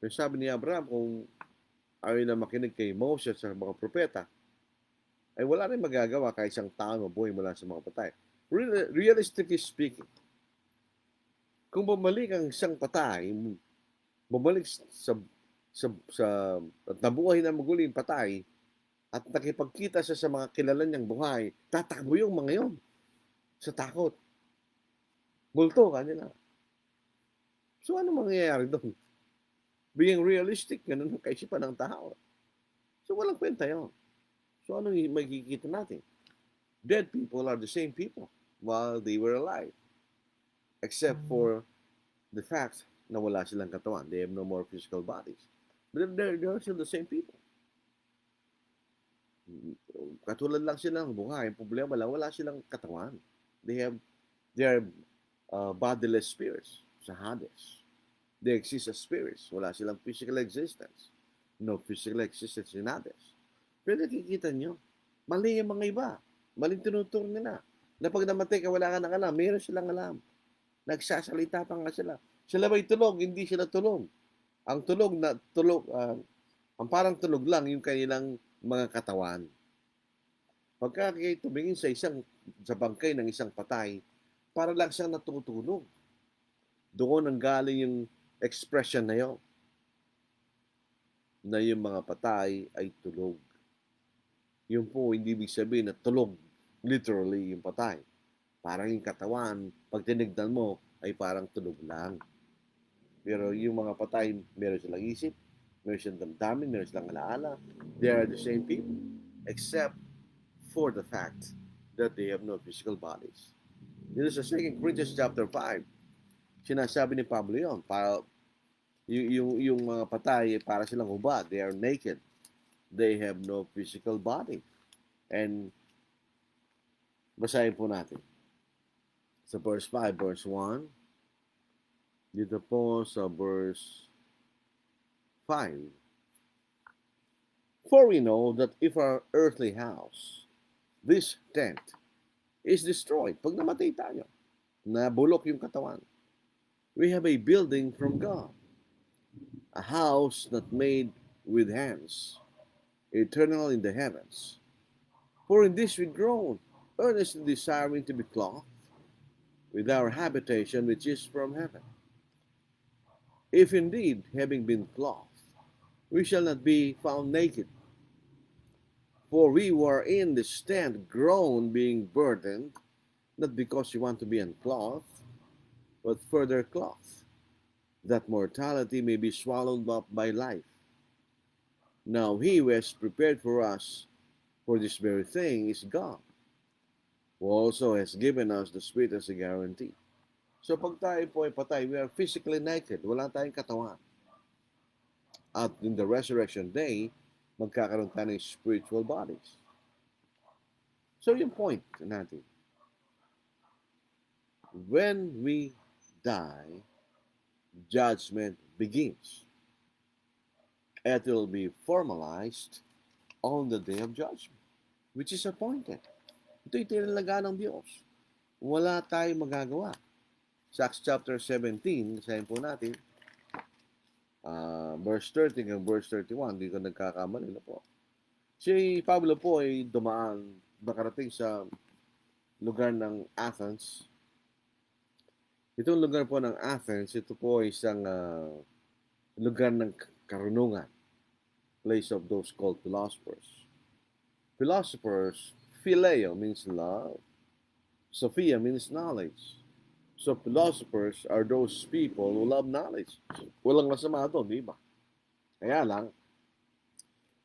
Pero sabi ni Abraham, kung ayaw na makinig kay Moses sa mga propeta, ay wala rin magagawa kahit isang tao mabuhay mula sa mga patay. Realistically speaking, kung bumalik ang isang patay, bumalik sa at nabuhay na maguling patay, at nakipagkita siya sa mga kilala niyang buhay, tatakbo yung mga yon sa takot. Multo kanila. So ano mangyayari doon? Being realistic, ganun ang kaisipan ng tao. So walang kwenta yun. So ano yung magkikita natin? Dead people are the same people while they were alive. Except for the fact na wala silang katawan. They have no more physical bodies. But they're still the same people. Katulad lang sila ng buhay. Ang problema lang, wala silang katawan. They are bodiless spirits sa Hades. They exist as spirits. Wala silang physical existence. No physical existence in Hades. Pero nakikita nyo, mali yung mga iba. Maling tinuturo nila. Na pag namatay ka, wala ka nang alam. Meron silang alam. Nagsasalita pa nga sila. Sila ba'y tulog? Hindi sila tulog. Ang ang parang tulog lang yung kanilang mga katawan. Pagka kayo tumingin sa bangkay ng isang patay, para lang siyang natutulog. Doon ang galing yung expression na yun. Na yung mga patay ay tulog. Yun po, hindi ibig sabihin na tulog. Literally, yung patay. Parang yung katawan, pag tinignan mo, ay parang tulog lang. Pero yung mga patay, meron silang isip, meron silang damdamin, meron silang alaala. They are the same people, except for the fact that they have no physical bodies. Dito sa 2 Corinthians chapter 5, sinasabi ni Pablo yun, para yung mga patay, para silang hubad. They are naked. They have no physical body. And basahin po natin. Sa verse 5, verse 1, dito po sa verse 5, for we know that if our earthly house, this tent, is destroyed, pag namatay tayo, nabulok yung katawan, we have a building from God, a house not made with hands, eternal in the heavens. For in this we groan, earnestly desiring to be clothed with our habitation which is from heaven. If indeed, having been clothed, we shall not be found naked. For we were in this tent groan, being burdened, not because we want to be unclothed, but further clothed, that mortality may be swallowed up by life. Now he who has prepared for us for this very thing is God, who also has given us the Spirit as a guarantee. So pag tayo po ay patay, we are physically naked. Wala tayong katawan. At in the resurrection day, magkakaroon tayo ng spiritual bodies. So yung point natin, when we die, judgment begins. It will be formalized on the day of judgment, which is appointed. Ito'y tinalaga ng Diyos. Wala tayong magagawa. Sa Acts chapter 17, sayin po natin, verse 30 hanggang verse 31, di ko nagkakamali na po. Si Pablo po ay nakarating sa lugar ng Athens. Itong lugar po ng Athens, ito po ay isang lugar ng karunungan. Place of those called philosophers. Philosophers, phileo means love. Sophia means knowledge. So philosophers are those people who love knowledge. Walang masama doon, di ba? Kaya lang,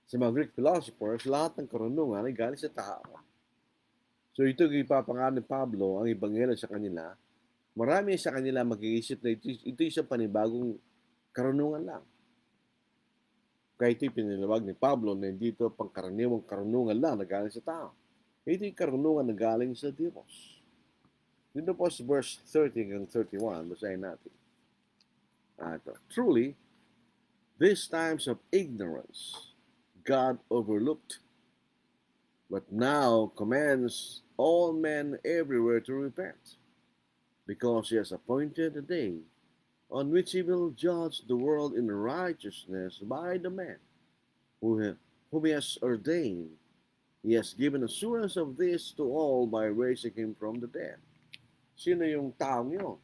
sa mga Greek philosophers, lahat ng karunungan ay galing sa tao. So ito yung ipapangalan ni Pablo, ang ebanghelyo sa kanila. Marami sa kanila mag-iisip na ito isang panibagong karunungan lang. Kaya ito yung pinilawag ni Pablo na hindi ito pangkaraniwang karunungan lang na galing sa tao. Ito yung karunungan na galing sa Diyos. Dito po sa verse 30 hanggang 31, basahin natin. Truly, these times of ignorance God overlooked, but now commands all men everywhere to repent, because he has appointed a day on which he will judge the world in righteousness by the man, whom he has ordained. He has given assurance of this to all by raising him from the dead. Sino yung taong yun?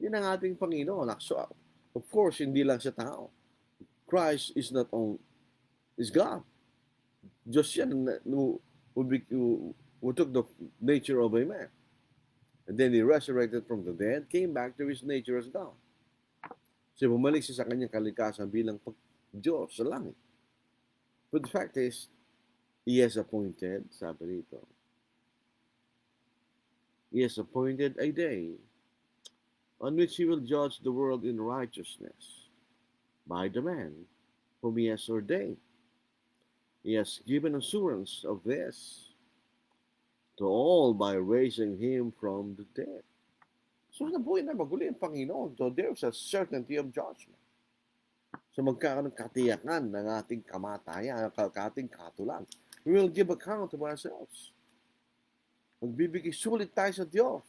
Yun ang ating Panginoon. So, of course, hindi lang siya tao. Christ is not only, is God. Diyos yan who took the nature of a man. And then he resurrected from the dead, came back to his nature as God. So bumalik siya sa kanyang kalikasan bilang Diyos sa langit. But the fact is, he has appointed, sabi dito, he has appointed a day on which he will judge the world in righteousness by the man whom he has ordained. He has given assurance of this to all by raising him from the dead. So nabuhay na maguli ang Panginoon. So there's a certainty of judgment. So magkakaroon ng katiyakan ng ating kamatayan, ng ating katulan. We will give account of ourselves. Magbibigay sulit tayo sa Diyos.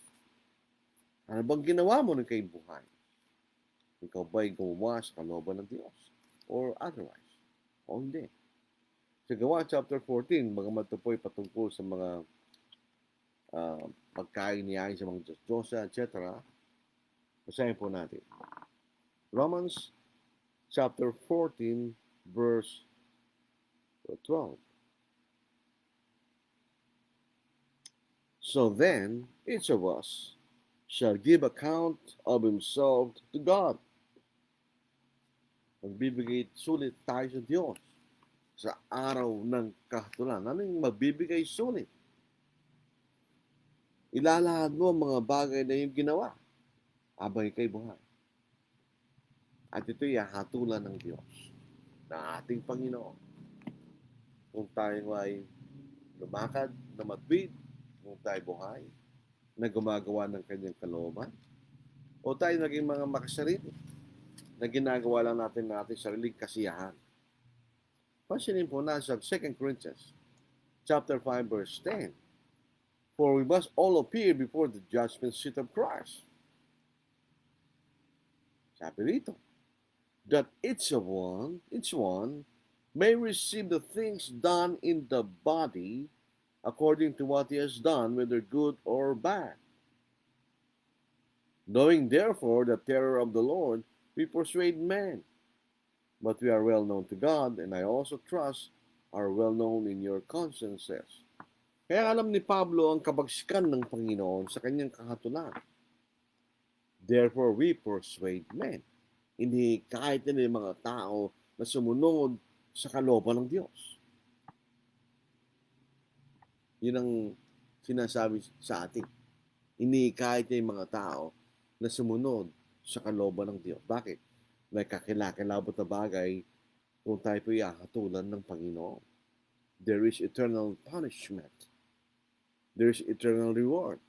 Ano bang ginawa mo ng kay buhay? Ikaw ba'y gumawa sa kalooban ng Diyos? Or otherwise? O hindi? Sa Gawa chapter 14, bagamat ito po'y patungkol sa mga pagkain niya sa mga Diyos-Diyosa, etc. Basahin po natin. Romans chapter 14, verse 12. So then, each of us shall give account of himself to God. Magbibigay sulit tayo sa Diyos sa araw ng kahatulan. Ano yung magbibigay sulit? Ilalahad mo ang mga bagay na yung ginawa habang ikay buhay. At ito'y hatulan ng Diyos, ng ating Panginoon. Kung tayo ay lumakad na matwid, kung tayo buhay, na gumagawa ng kanyang kalooban, o tayo naging mga makasarili, na ginagawa lang natin sariling kasiyahan. Pansinin po na sa 2 Corinthians chapter 5, verse 10. For we must all appear before the judgment seat of Christ. Sabi rito, that each one may receive the things done in the body according to what he has done, whether good or bad. Knowing therefore the terror of the Lord, we persuade men. But we are well known to God, and I also trust are well known in your consciences. Kaya alam ni Pablo ang kabagsikan ng Panginoon sa kanyang kahatulan. Therefore, we persuade men. Hindi kahit na yung mga tao na sumunod sa kalooban ng Diyos. Yun ang sinasabi sa atin. Hindi kahit na yung mga tao na sumunod sa kalooban ng Diyos. Bakit? May kakilakilabot na bagay kung tayo po ihahatulan ng Panginoon. There is eternal punishment. There is eternal reward.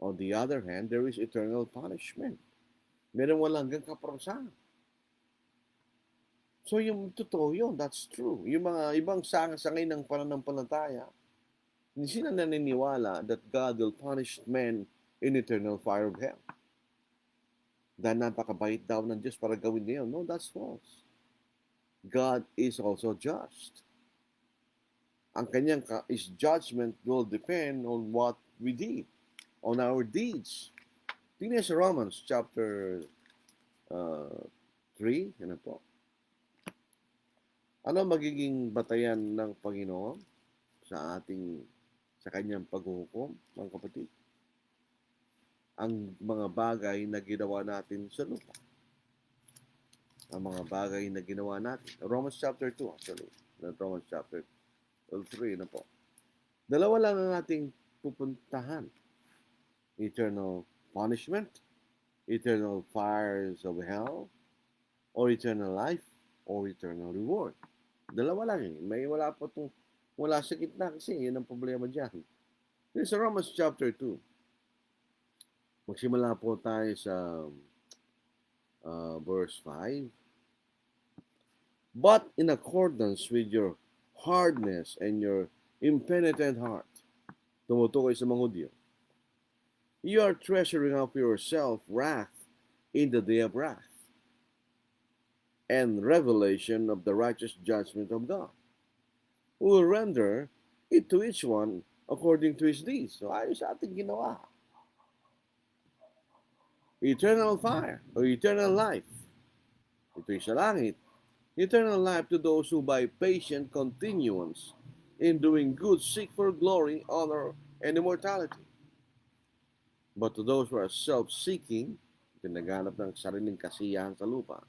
On the other hand, there is eternal punishment. Meron walang hanggang kaparusahan. So yung totoo yun, that's true. Yung mga ibang sangay ng pananampalataya, hindi sila naniniwala that God will punish men in eternal fire of hell. Dahil napakabait daw ng Diyos para gawin niya. No, that's false. God is also just. Ang kanyang is judgment will depend on what we did, on our deeds. Tingnan sa Romans chapter 3, ano po? Ano magiging batayan ng Panginoon sa kanyang paghuhukom, mga kapatid? Ang mga bagay na ginawa natin sa lupa. Ang mga bagay na ginawa natin. Romans chapter 2 actually. Romans chapter 3 na po. Dalawa lang ang ating pupuntahan. Eternal punishment, eternal fires of hell, or eternal life, or eternal reward. Dalawa lang eh. Wala sa gitna kasi. Yun ang problema dyan. This is Romans chapter 2. Magsimula po tayo sa verse 5. But in accordance with your hardness and your impenitent heart, tumutukoy sa mga Hudyo, you are treasuring up yourself wrath in the day of wrath. and revelation of the righteous judgment of God, who will render it to each one according to his deeds. So ayos sa ating ginawa. Eternal fire or eternal life. Ito'y sa langit. Eternal life to those who by patient continuance in doing good seek for glory, honor, and immortality. But to those who are self-seeking, pinaghanap ng sariling kasiyahan sa lupa,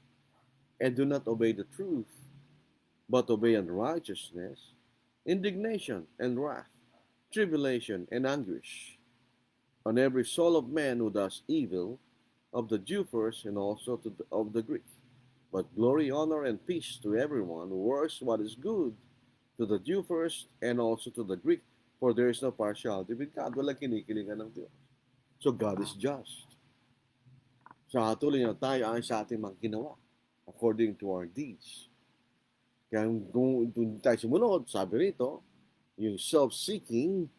and do not obey the truth, but obey unrighteousness, indignation and wrath, tribulation and anguish on every soul of man who does evil, of the Jew first and also of the Greek. But glory, honor, and peace to everyone who works what is good, to the Jew first and also to the Greek, for there is no partiality with God. Walang kinikilingan ng Diyos. So God is just. Sa hatuloy na tayo ay sa ating mga ginawa, according to our deeds. Kaya kung tayo sumunod, sabi rito, yung self-seeking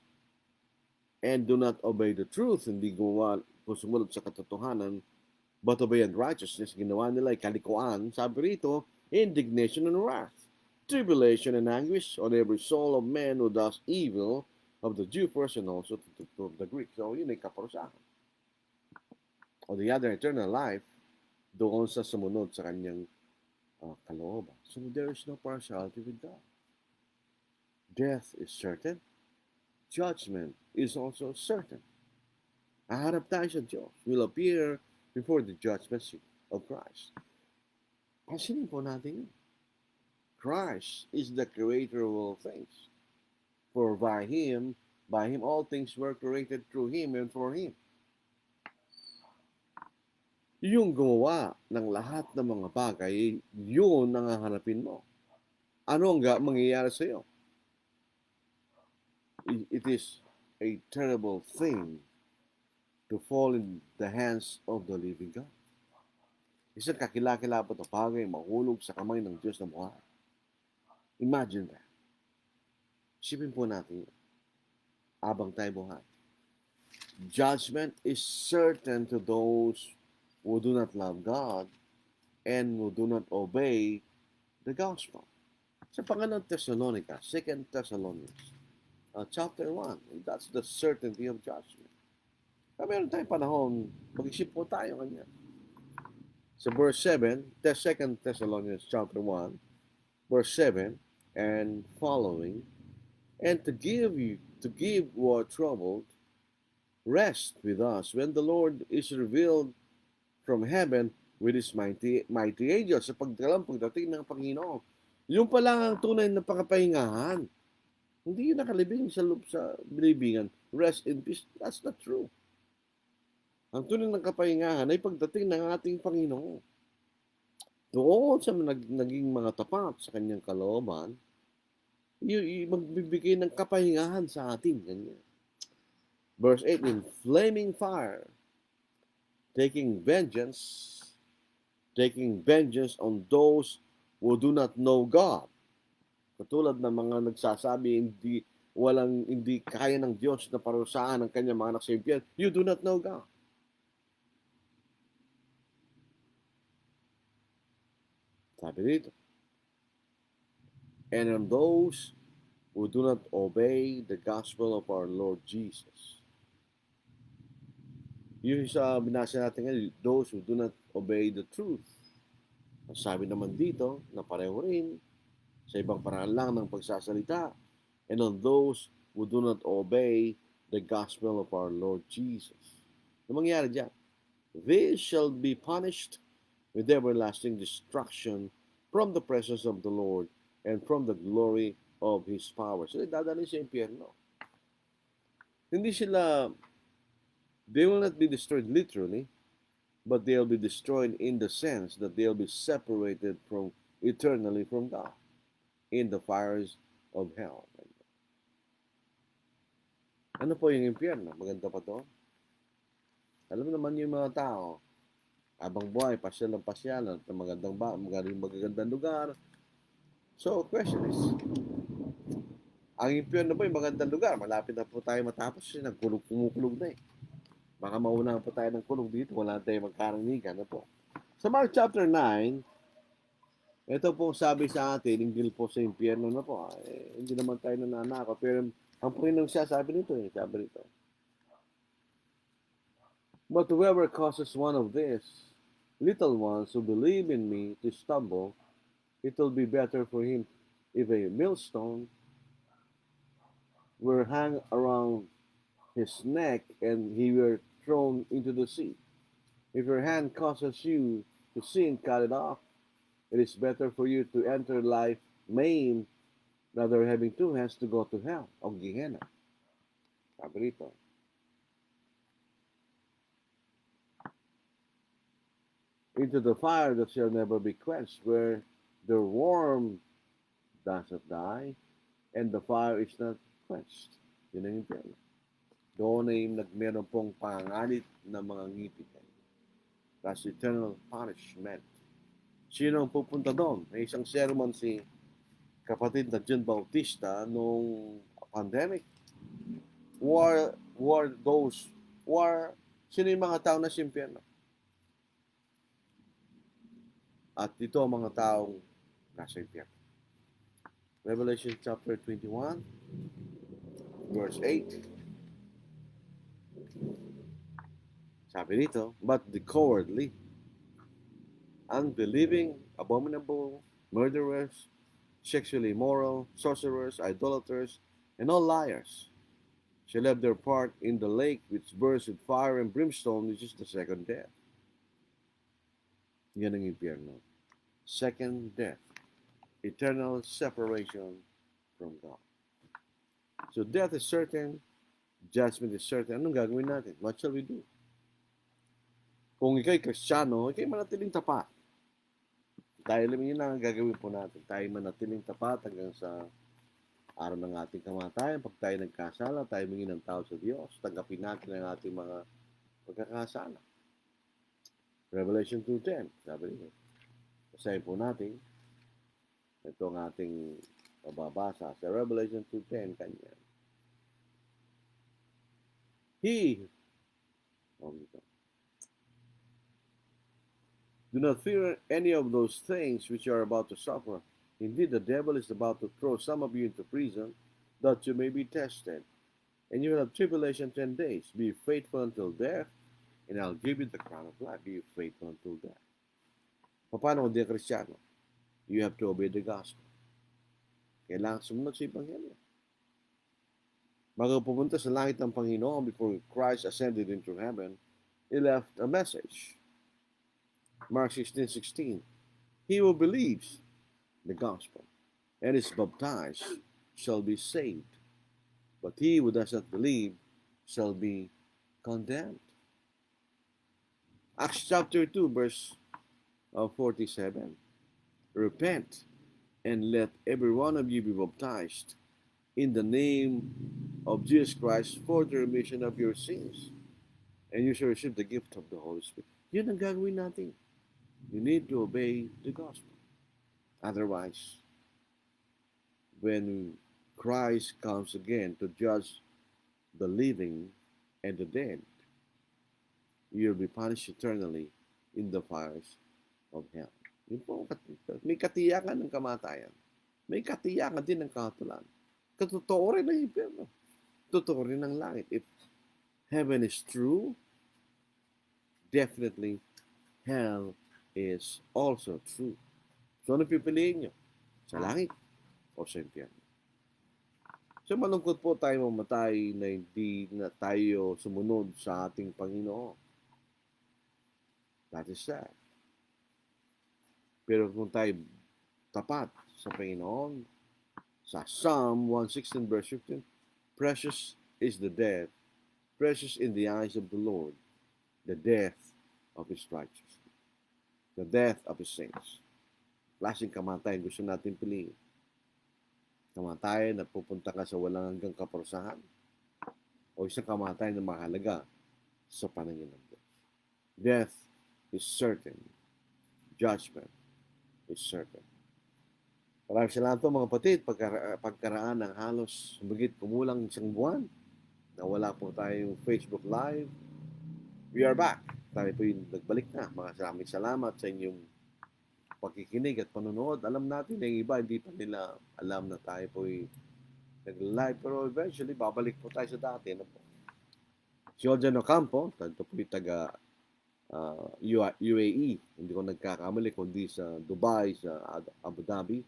and do not obey the truth, hindi gumawa kung sumunod sa katotohanan, but obey righteousness, ginawa nila ay kalikuan, sabi rito, indignation and wrath, tribulation and anguish on every soul of man who does evil, of the Jew first and also to the Greek. So yun ay kaparusahan. O the other, eternal life, doon sa sumunod sa kanyang kalooban. So there is no partiality with God. Death is certain. Judgment is also certain. Haharap tayo sa Diyos. Will appear before the judgment seat of Christ. Pansinin po natin yun. Christ is the creator of all things. For by Him all things were created through Him and for Him. Yung gumawa ng lahat ng mga bagay, yun ang hahanapin mo. Ano ang mangyayari sa iyo? It is a terrible thing to fall in the hands of the living God. Isang kakilakilapot na bagay mahulog sa kamay ng Diyos na buhay. Imagine that. Isipin po natin yun. Abang tayo buhay. Judgment is certain to those who do not love God and who do not obey the gospel. Sa pangalan Thessalonica, 2 Thessalonians, chapter 1, that's the certainty of judgment. Kaya meron tayong panahon, mag-isip po tayo kanya. Sa verse 7, 2 Thessalonians chapter 1, verse 7 and following, and to give who are troubled rest with us when the Lord is revealed from heaven with His mighty angels. Sa pagdating ng Panginoon, yung pala ang tunay na pangkapahingahan. Hindi yun nakalibing sa bilibingan. Rest in peace. That's not true. Ang tunay ng kapahingahan ay pagdating ng ating Panginoon. Doon sa naging mga tapat sa kanyang kalooban, magbibigay ng kapahingahan sa atin. Ganyan. Verse 8, in flaming fire, taking vengeance on those who do not know God. Katulad ng mga nagsasabi, hindi kaya ng Diyos na parusahan ang kanyang mga anak sa impyerno. You do not know God. Sabi dito. And on those who do not obey the gospel of our Lord Jesus. Yung sa binasa natin ngayon, those who do not obey the truth. Sabi naman dito na pareho rin sa ibang paraan lang ng pagsasalita. And on those who do not obey the gospel of our Lord Jesus. Ano mangyari dyan? They shall be punished with everlasting destruction from the presence of the Lord and from the glory of His power. So, dadalhin sa impyerno. They will not be destroyed literally, but they'll be destroyed in the sense that they'll be separated eternally from God in the fires of hell. Ano po yung impyerno? Maganda pa to? Alam naman yung mga tao, habang buhay, pasyal at magagandang lugar. So, question is, ang impyerno po yung magandang lugar. Malapit na po tayo matapos kasi kumukulog na eh. Baka maunahan po tayo ng kulog dito. Wala tayong magkaranigan na po. Sa Mark chapter 9, Ito po sabi sa atin, hinggil po sa impyerno na po. Hindi naman tayo nananakot. Pero ang Panginoon siya, sabi nito sabi nito. But whoever causes one of these little ones who believe in me to stumble, it will be better for him if a millstone were hung around his neck and he were thrown into the sea. If your hand causes you to sin, cut it off. It is better for you to enter life maimed rather having two hands to go to hell, o Gehenna. Sabi rito. Into the fire that shall never be quenched, where the worm does not die, and the fire is not quenched. Yun ang impyerno. Doon ay meron pong pangangalit ng mga ngipin. That's eternal punishment. Sino ang pupunta doon? May isang sermon si kapatid na John Bautista nung pandemic. Sino yung mga tao na sa impyerno? At ito ang mga taong nasa impyerno. Revelation chapter 21, verse 8. Sabi dito, but the cowardly, unbelieving, abominable, murderers, sexually immoral, sorcerers, idolaters, and all liars shall have their part in the lake which burns with fire and brimstone, which is the second death. Yan ang impyerno. Second death. Eternal separation from God. So death is certain, judgment is certain. Anong gagawin natin? What shall we do? Kung ikaw'y Kristiyano, ikaw'y manatiling tapat. Tayo lang yun ang gagawin po natin. Tayo manatiling tapat hanggang sa araw ng ating kamatayan. Pag tayo nagkasala, tayo mingi ng tao sa Diyos. Tanggapin natin ang ating mga pagkakasala. Revelation 2:10, sabi niya. Basahin po natin. Ito ang ating mababasa sa Revelation 2:10 kanya. Do not fear any of those things which you are about to suffer. Indeed, the devil is about to throw some of you into prison, that you may be tested. And you will have tribulation 10 days. Be faithful until death, and I'll give you the crown of life. Be faithful until death. Paano kung di Kristiyano? You have to obey the gospel. Kailangan sumunod sa Ebanghelyo. Bago pumunta sa langit ng Panginoon, before Christ ascended into heaven, He left a message. Mark 16:16. He who believes the gospel and is baptized shall be saved, but he who does not believe shall be condemned. Acts chapter 2, verse 47. Repent and let every one of you be baptized in the name of Jesus Christ for the remission of your sins, and you shall receive the gift of the Holy Spirit. Yun ang gagawin natin. You need to obey the gospel. Otherwise, when Christ comes again to judge the living and the dead, you'll be punished eternally in the fires of hell. Yun po, may katiyakan ng kamatayan. May katiyakan din ng kahatulan. Katotoo rin ng impyerno. Totoo rin ng langit. If heaven is true, definitely hell is also true. So ano pipiliin nyo? Sa langit o sa impyerno? So malungkot po tayo mamatay na hindi na tayo sumunod sa ating Panginoon. That is sad. Pero kung tayo tapat sa Panginoon, sa Psalm 116 verse 15, precious is the death, precious in the eyes of the Lord, the death of His righteous, the death of His saints. Klaseng kamatayan gusto natin piliin. Kamatayan na pupunta ka sa walang hanggang kaparusahan, o isang kamatayan na mahalaga sa paningin ng Diyos. Death is certain. Judgment is certain. Maraming salamat po mga kapatid. Pagkaraan ng halos humigit kumulang isang buwan na wala po tayong Facebook Live, we are back. Tayo po yung nagbalik na. Maraming salamat sa inyong pakikinig at panonood. Alam natin na yung iba, hindi pa nila alam na tayo po'y nag-live. Pero eventually, babalik po tayo sa dati. Ano po? Si Oljan Ocampo, ito po'y taga UAE. Hindi ko nagkakamali, kundi sa Dubai, sa Abu Dhabi.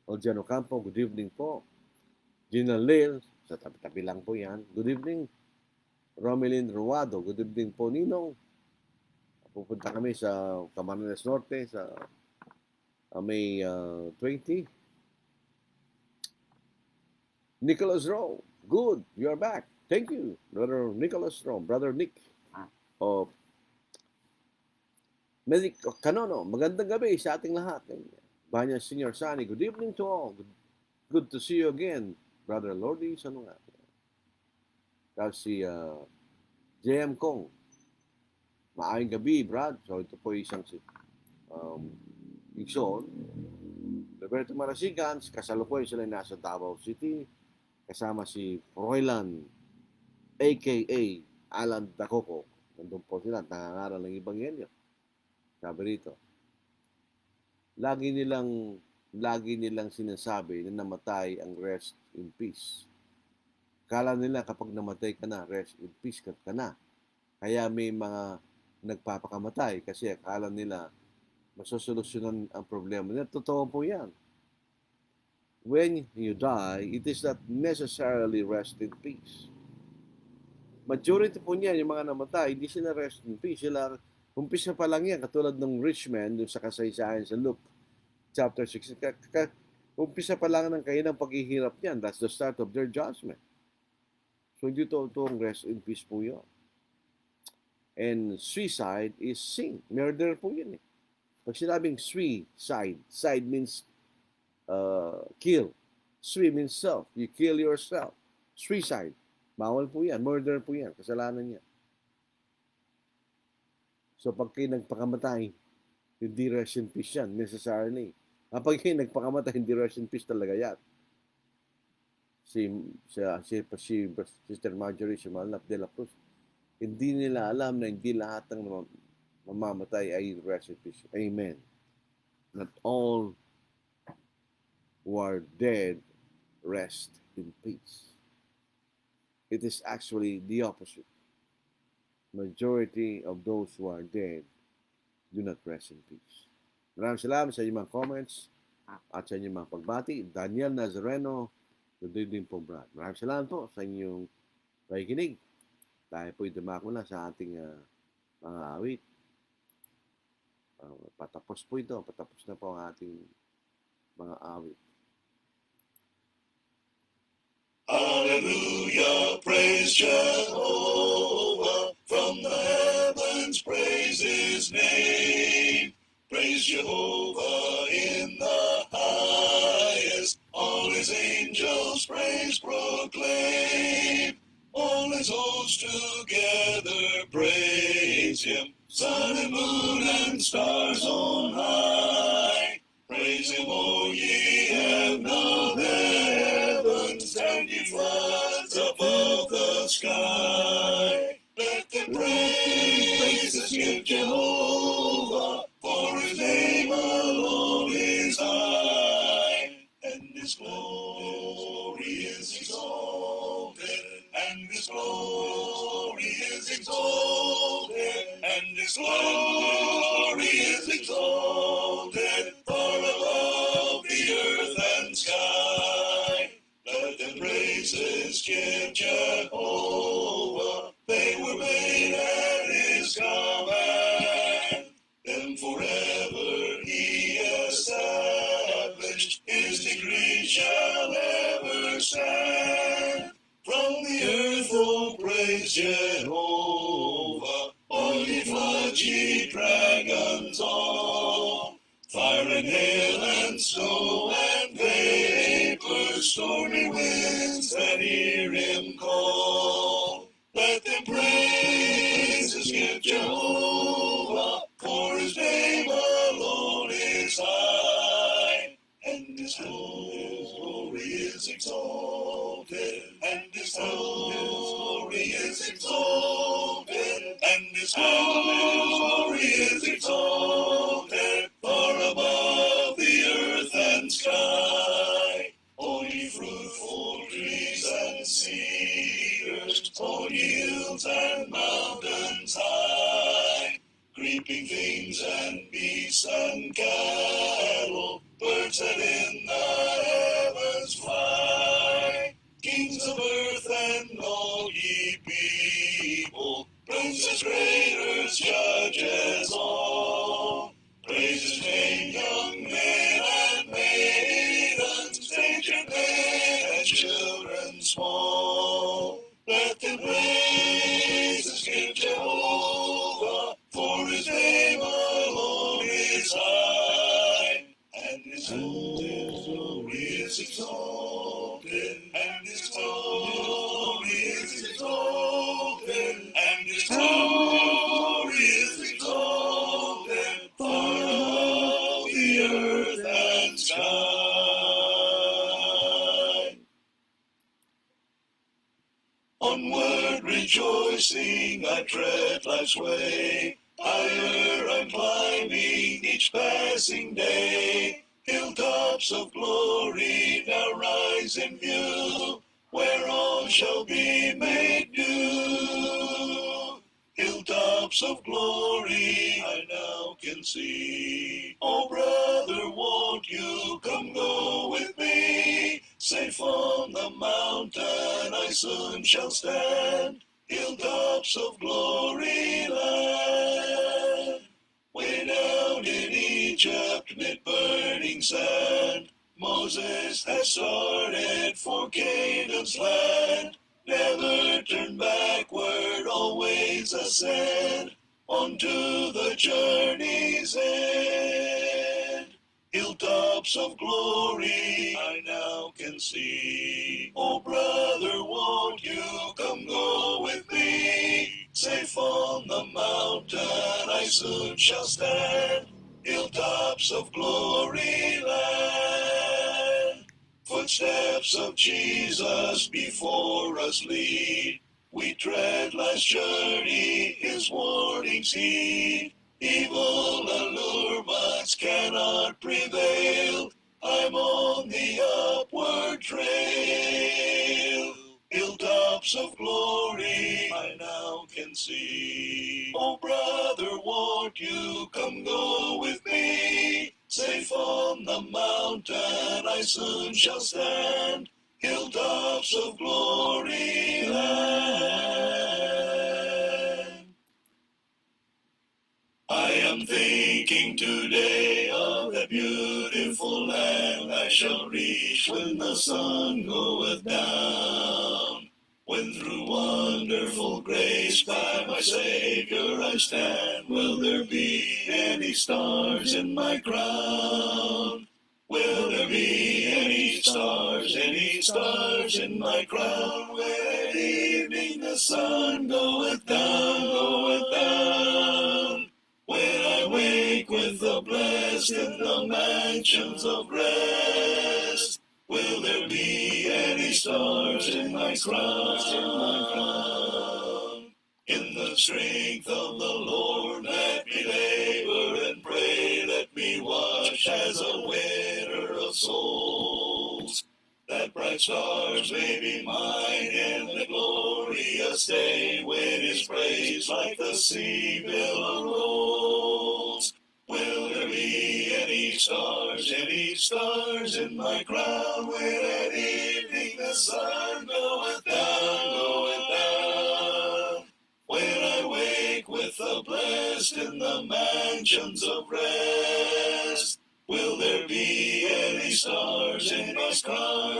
Oljan Ocampo, good evening po. Gina Lil, sa tabi-tabi lang po yan. Good evening. Romelyn Ruado, good evening po. Ninong, pupunta kami sa Camarines Norte sa May 20. Nicholas Rowe, good, you are back. Thank you, Brother Nicholas Rowe, Brother Nick of Medic Canono. Magandang gabi sa ating lahat. Banya Senior Sani, good evening to all. Good to see you again, Brother Lordy. Ano nga? Kasi JM Kong, maayong gabi, Brad. So ito po isang Igsoon. Roberto Marasigan, kasalukuyan sila nasa Davao City. Kasama si Froilan, a.k.a. Alan Dacoco. Nandun po sila, nangangaral ng Ebanghelyo. Sabi rito, lagi nilang sinasabi na namatay ang rest in peace. Kala nila kapag namatay ka na, rest in peace ka na. Kaya may mga nagpapakamatay kasi akala nila masosolusyonan ang problema nila. Totoo po yan. When you die, it is not necessarily rest in peace. Majority po niyan, yung mga namatay, hindi sila rest in peace. Sila, umpisa pa lang yan, katulad ng rich man, yung sa kasaysayan sa Luke chapter 6. Umpisa pa lang ng kanilang paghihirap niyan. That's the start of their judgment. So, hindi totoong rest in peace po yun. And suicide is sin. Murder po yun eh. Pag sinabing suicide, side means kill. Sui means self. You kill yourself. Suicide. Bawal po yan. Murder po yan. Kasalanan yan. So pag kayo nagpakamatay, hindi rest in peace yan, necessarily. Kapag kayo nagpakamatay, hindi rest in peace talaga yan. Si Sister Marjorie Simalnap de la Cruz, hindi nila alam na hindi lahat ng mamamatay ay rest in peace. Amen. Not all who are dead rest in peace. It is actually the opposite. Majority of those who are dead do not rest in peace. Maraming salamat sa inyong mga comments at sa inyong mga pagbati. Daniel Nazareno, good evening po, Brad. Maraming salamat po sa inyong pakikinig. Tayo po'y dumako na sa ating mga awit. Patapos po ito. Patapos na po ang ating mga awit. Hallelujah, praise Jehovah. From the heavens, praise his name. Praise Jehovah in the highest. All his angels praise proclaim. All his hosts together praise him. Sun and moon and stars on high. Praise him, O ye heaven of heavens, and ye floods above the sky. Let them praises give Jehovah, for his name alone is high, and his glory is exalted, and his glory is exalted, and his glory is exalted, far above the earth and sky. Let them praises give Jehovah, they were made at his command. Then forever he established, his decree shall ever stand. From the earth, oh, praise Jehovah, all ye floods, ye dragons all. Fire and hail and snow and vapor, stormy winds that hear him call. Let them praises give Jehovah, for his name alone is high, and his glory is exalted, and his glory is exalted, and his glory is exalted, far above forest, on hills and mountains high. Creeping things and beasts and cattle, birds that in the heavens fly. Kings of earth and all ye people, princes, greaters, judges all. Praise his name, young men and maidens, aged men and children small. Let them praise his give Jehovah, for his name alone is high. And his glory is exalted, and his glory is exalted, and his glory is exalted, far above the earth and sky. Onward rejoicing, I tread life's way. Higher I'm climbing each passing day. Hilltops of glory now rise in view, where all shall be made new. Hilltops of glory I now can see. Oh, brother, won't you come go with me? Safe on the mountain I soon shall stand. Hilltops of glory land. Way down in Egypt, mid burning sand, Moses has started for Canaan's land. Never turn backward, always ascend, onto the journey's end. Hilltops of glory I now can see. Oh, brother, won't you come go with me? Safe on the mountain I soon shall stand. Hilltops of glory land. Footsteps of Jesus before us lead. We tread life's journey, his warnings heed. Evil allurements cannot prevail. I'm on the upward trail. Hilltops of glory I now can see. Oh, brother, won't you come go with me? Safe on the mountain I soon shall stand. Hilltops of glory land. I am thinking today of that beautiful land I shall reach when the sun goeth down. When through wonderful grace by my Savior I stand, will there be any stars in my crown? Will there be any stars in my crown? When at evening the sun goeth down, when I wake with the blessed in the mansions of rest, will there be any stars in my crown? In the strength of the Lord let me labor and pray, let me watch as a winner of souls, that bright stars may be mine in the glorious day, when his praise like the sea billow rolls. Will there be any stars in my crown, when at evening the sun goeth down, when I wake with the blessed in the mansions of rest? Will there be any stars in my crown?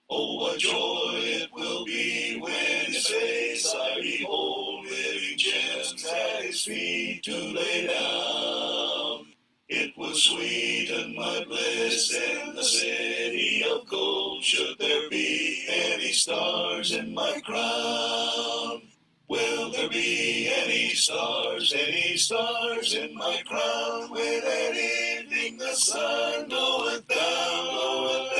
Oh, what joy it will be when his face I behold, living gems at his feet to lay down. It will sweeten my bliss in the city of gold, should there be any stars in my crown. Will there be any stars in my crown, when at evening the sun goeth down,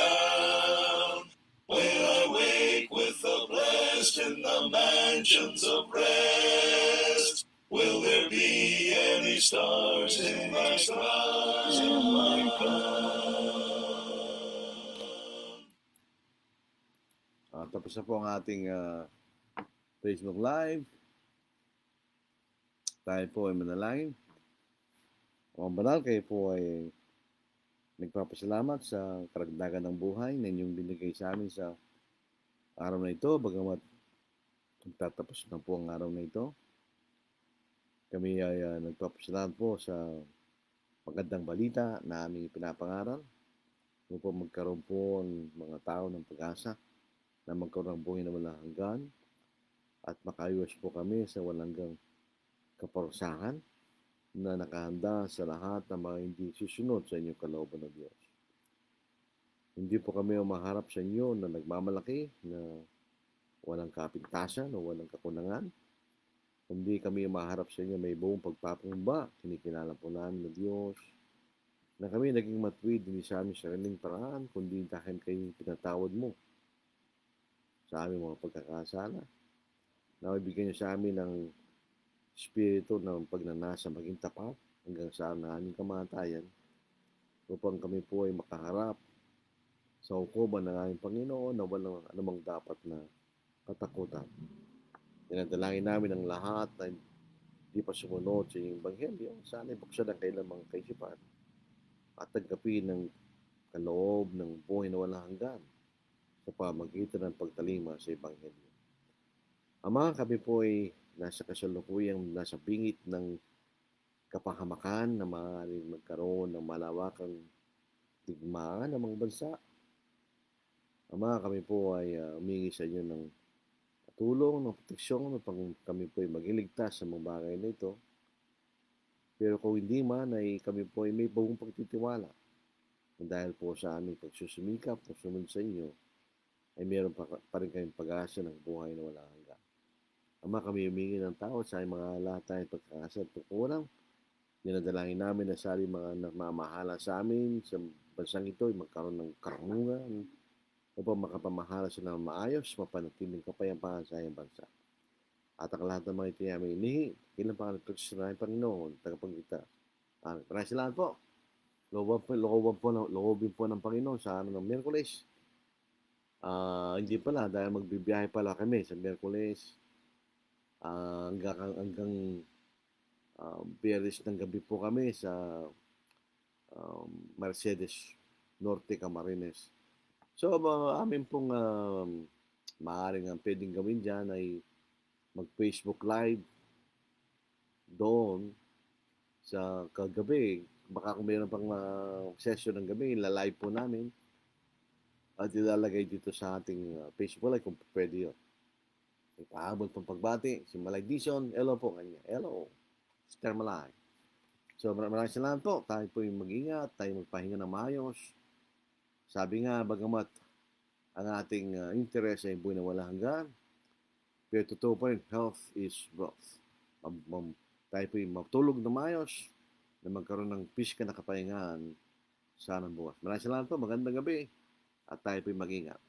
when I wake with the blessed in the mansions of rest? Will there be any stars in my crown? Tapos na po ang ating Facebook Live. Tayo po ay manalangin. Ang banal, kayo po ay nagpapasalamat sa karagdagan ng buhay na inyong binigay sa amin sa araw na ito. Bagamat magtatapos na po ang araw na ito, kami ay nagpapasalamat po sa magandang balita na aming pinapangaral upang magkaroon po ang mga tao ng pag-asa na magkaroon ng buhay na walang hanggan at makaiwas po kami sa walang hanggang kaparusahan na nakahanda sa lahat ng mga hindi susunod sa inyong kalooban ng Diyos. Hindi po kami umaharap sa inyo na nagmamalaki, na walang kapintasan o walang kakulangan. Kundi kami umaharap sa inyo may buong pagpapahumba. Kinikilala po namin ng Diyos na kami naging matuwid hindi sa aming sariling paraan, kundi dahil kayo pinatawad mo sa aming mga pagkakasala. Nawibigyan niyo sa amin ng Espiritu ng pagnanasa maging tapat hanggang sa aming kamatayan upang kami po ay makaharap sa hukuman ng aming Panginoon na walang anumang dapat na katakutan. Dinadalangin namin ang lahat na hindi pa sumunod sa inyong Ebanghelyo. Sana ibuksan ang kailang mga kaisipan at tanggapin ng kaloob ng buhay na walang hanggan sa pamagitan ng pagtalima sa Ebanghelyo. Ama, kami po ay nasa kasalukuyang nasa bingit ng kapahamakan na maaaring magkaroon ng malawakang digmaan ng mga bansa. Ama, kami po ay humingi sa inyo ng tulong, ng proteksyon upang kami po ay magiligtas sa mga bagay na ito. Pero kung hindi man, ay kami po ay may buong pagtitiwala. Dahil po sa aming pagsusumikap, pagsumunod sa inyo, ay meron pa rin kaming pag-asa ng buhay na walang hanggan. Ama, kami humingi ng tao sa mga lahat tayong pagkakasa at pagkulang. Dinadalangin namin na sa mga namamahala sa amin sa bansang ito ay magkaroon ng karunungan upang makapamahala sila ng maayos, mapanatiling kapayapaan sa iyong bansa. At ang lahat ng mga ito ay aming inihi, ilang pangalan ng Kristo Panginoon, tagapagligtas. Maraming salamat po. Loobin po ng Panginoon sa araw ng Miyerkules. Hindi pala, dahil magbibiyahe pala kami sa Miyerkules. Hanggang Biyernes ng gabi po kami sa Mercedes Norte, Camarines. So, amin pong maaaring pwedeng gawin dyan ay mag-Facebook Live doon sa kagabi. Baka kung mayroon pang session ng gabi, ilalive po namin at ilalagay dito sa ating Facebook Live kung pwede yun. Ipahabol pang pagbati, si Malay Dison, hello po kanya. Hello, Sister Malay. So maraming salamat po. Tayo po yung mag-ingat, tayo magpahinga ng maayos. Sabi nga, bagamat ang ating interest ay buhay na walang hanggan, pero totoo pa rin, health is wealth. Tayo po yung matulog na maayos, na magkaroon ng pisikal na kapahingahan sa anong bukas. Maraming salamat po, magandang gabi, at tayo po yung mag-ingat.